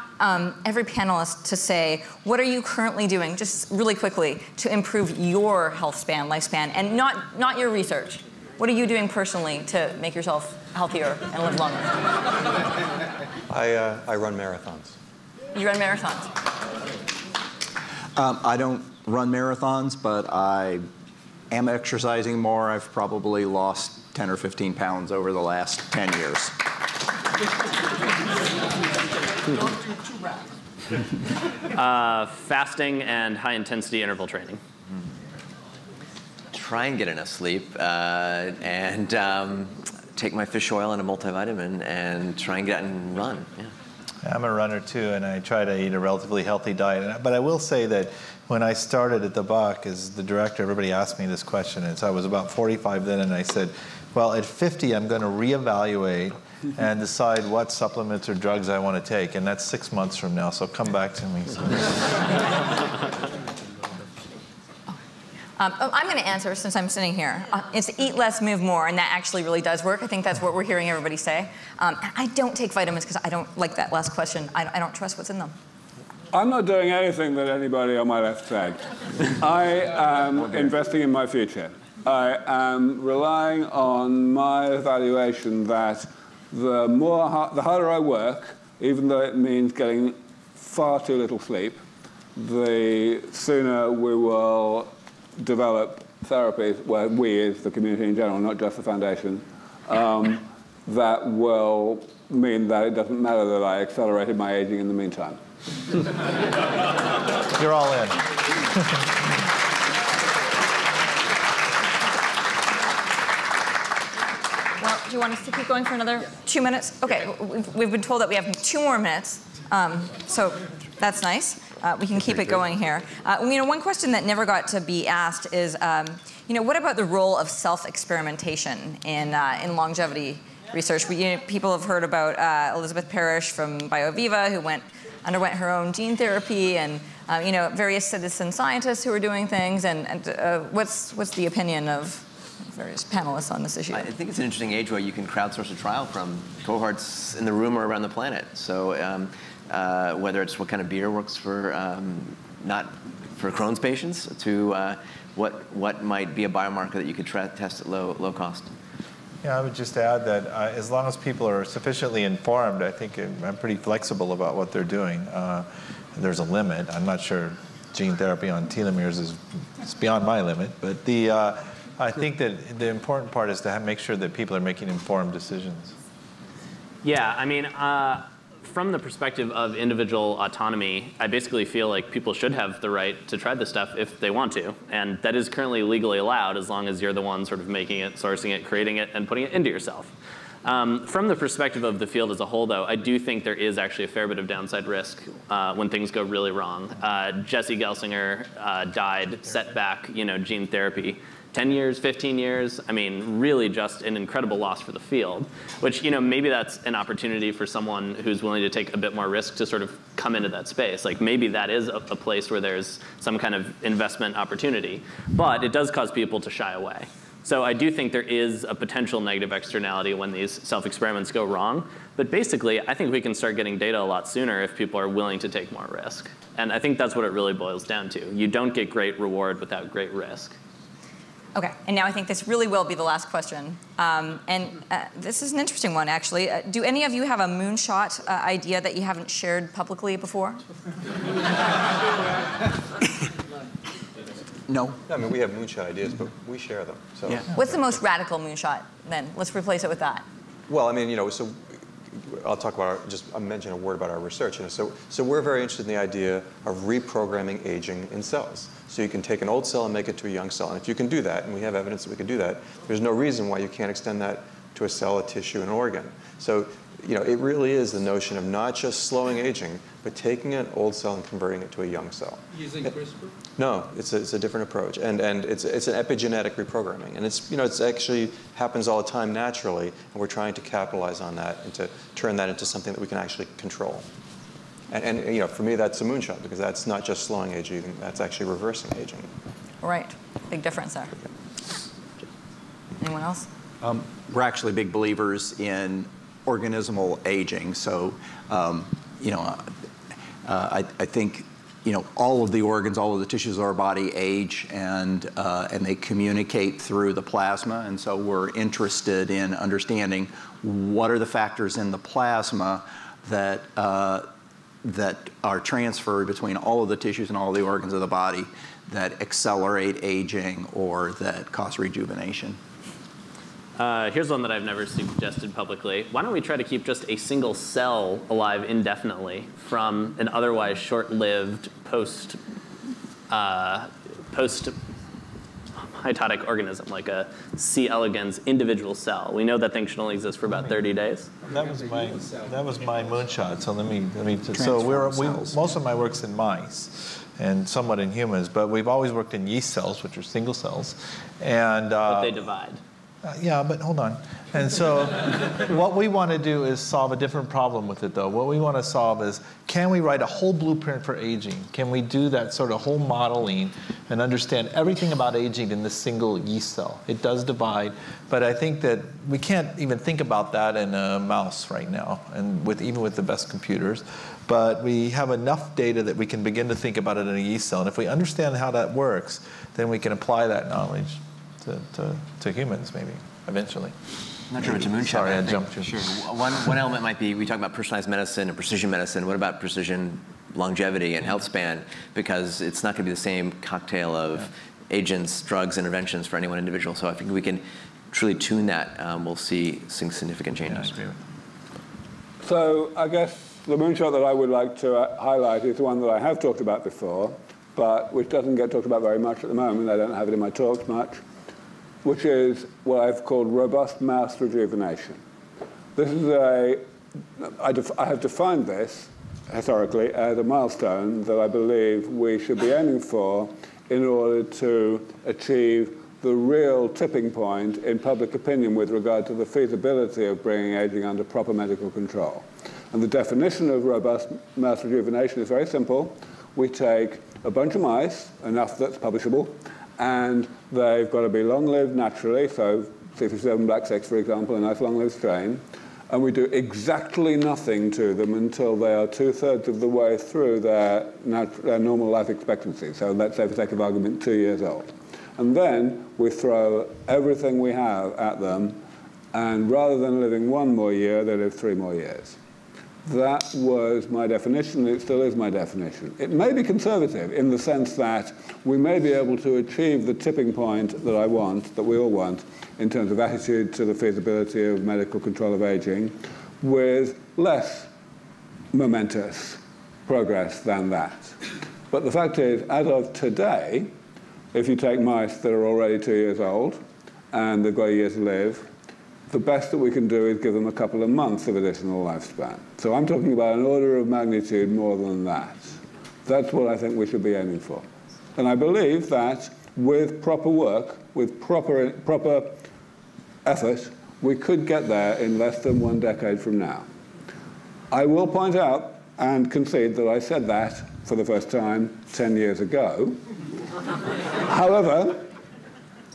every panelist to say, what are you currently doing, just really quickly, to improve your health span, lifespan, and not your research? What are you doing personally to make yourself healthier and live longer? I run marathons. You run marathons? I don't run marathons, but I am exercising more. I've probably lost 10 or 15 pounds over the last 10 years. Fasting and high-intensity interval training. Try and get enough sleep and take my fish oil and a multivitamin and try and get out and run. Yeah. I'm a runner too, and I try to eat a relatively healthy diet. But I will say that when I started at the Buck as the director, everybody asked me this question. And so I was about 45 then, and I said, well, at 50, I'm going to reevaluate and decide what supplements or drugs I want to take. And that's 6 months from now, so come back to me. I'm going to answer since I'm sitting here. It's eat less, move more, and that actually really does work. I think that's what we're hearing everybody say. I don't take vitamins because I don't like that last question. I don't trust what's in them. I'm not doing anything that anybody on my left said. I am investing in my future. I am relying on my evaluation that the harder I work, even though it means getting far too little sleep, the sooner we will develop therapies, well, we as the community in general, not just the foundation, that will mean that it doesn't matter that I accelerated my aging in the meantime. You're all in. Well, do you want us to keep going for another 2 minutes? Okay, we've been told that we have 2 more minutes, so that's nice. We can keep it going here. One question that never got to be asked is, what about the role of self-experimentation in longevity research? People have heard about Elizabeth Parrish from BioViva, who underwent her own gene therapy, and various citizen scientists who are doing things. And what's the opinion of various panelists on this issue? I think it's an interesting age where you can crowdsource a trial from cohorts in the room or around the planet. So whether it's what kind of beer works for not for Crohn's patients to what might be a biomarker that you could test at low cost. Yeah, I would just add that as long as people are sufficiently informed, I think I'm pretty flexible about what they're doing. There's a limit. I'm not sure gene therapy on telomeres is beyond my limit, but I think that the important part is to make sure that people are making informed decisions. Yeah, I mean, from the perspective of individual autonomy, I basically feel like people should have the right to try this stuff if they want to. And that is currently legally allowed as long as you're the one sort of making it, sourcing it, creating it, and putting it into yourself. From the perspective of the field as a whole, though, I do think there is actually a fair bit of downside risk when things go really wrong. Jesse Gelsinger died, set back, gene therapy. 10 years, 15 years, I mean, really just an incredible loss for the field, which, maybe that's an opportunity for someone who's willing to take a bit more risk to sort of come into that space. Like maybe that is a place where there's some kind of investment opportunity, but it does cause people to shy away. So I do think there is a potential negative externality when these self-experiments go wrong. But basically, I think we can start getting data a lot sooner if people are willing to take more risk. And I think that's what it really boils down to. You don't get great reward without great risk. Okay, and now I think this really will be the last question. This is an interesting one, actually. Do any of you have a moonshot idea that you haven't shared publicly before? No. I mean, we have moonshot ideas, but we share them. So. Yeah. What's the most radical moonshot, then? Let's replace it with that. Well, I mean, so I'll talk about I'll mention a word about our research. So we're very interested in the idea of reprogramming aging in cells. So you can take an old cell and make it to a young cell. And if you can do that, and we have evidence that we can do that, there's no reason why you can't extend that to a cell, a tissue, an organ. So it really is the notion of not just slowing aging, but taking an old cell and converting it to a young cell. Using CRISPR? No, it's a different approach, and it's an epigenetic reprogramming, and it's actually happens all the time naturally, and we're trying to capitalize on that and to turn that into something that we can actually control. And for me, that's a moonshot, because that's not just slowing aging, that's actually reversing aging. Right, big difference there. Anyone else? We're actually big believers in organismal aging. So, I think, all of the organs, all of the tissues of our body age, and they communicate through the plasma. And so we're interested in understanding what are the factors in the plasma that are transferred between all of the tissues and all of the organs of the body that accelerate aging or that cause rejuvenation. Here's one that I've never suggested publicly. Why don't we try to keep just a single cell alive indefinitely from an otherwise short-lived post-mitotic organism, like a C. elegans individual cell? We know that thing should only exist for about 30 days. That was my moonshot. So most of my work's in mice and somewhat in humans, but we've always worked in yeast cells, which are single cells, and but they divide. Yeah, but hold on. And so what we want to do is solve a different problem with it, though. What we want to solve is, can we write a whole blueprint for aging? Can we do that sort of whole modeling and understand everything about aging in this single yeast cell? It does divide, but I think that we can't even think about that in a mouse right now, and even with the best computers. But we have enough data that we can begin to think about it in a yeast cell. And if we understand how that works, then we can apply that knowledge to humans, maybe, eventually. I'm not sure if it's a moonshot. Sorry, I jumped you. Sure. One element might be, we talk about personalized medicine and precision medicine. What about precision longevity and health span? Because it's not going to be the same cocktail of agents, drugs, interventions for any one individual. So I think we can truly tune that. We'll see some significant changes. Yeah, So I guess the moonshot that I would like to highlight is the one that I have talked about before, but which doesn't get talked about very much at the moment. I don't have it in my talks much, which is what I've called robust mouse rejuvenation. This is I have defined this historically as a milestone that I believe we should be aiming for in order to achieve the real tipping point in public opinion with regard to the feasibility of bringing aging under proper medical control. And the definition of robust mouse rejuvenation is very simple. We take a bunch of mice, enough that's publishable, and they've got to be long-lived naturally, so C57 black 6, for example, a nice long-lived strain, and we do exactly nothing to them until they are 2/3 of the way through their normal life expectancy. So let's say, for sake of argument, 2 years old. And then we throw everything we have at them, and rather than living 1 more year, they live 3 more years. That was my definition, and it still is my definition. It may be conservative in the sense that we may be able to achieve the tipping point that I want, that we all want, in terms of attitude to the feasibility of medical control of aging, with less momentous progress than that. But the fact is, as of today, if you take mice that are already 2 years old and they've got a year to live, the best that we can do is give them a couple of months of additional lifespan. So I'm talking about an order of magnitude more than that. That's what I think we should be aiming for. And I believe that with proper work, with proper effort, we could get there in less than 1 decade from now. I will point out and concede that I said that for the first time 10 years ago. However,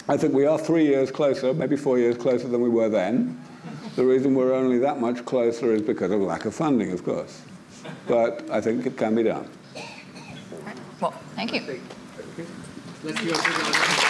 I think we are 3 years closer, maybe 4 years closer than we were then. The reason we're only that much closer is because of lack of funding, of course. But I think it can be done. Well, thank you. Let's give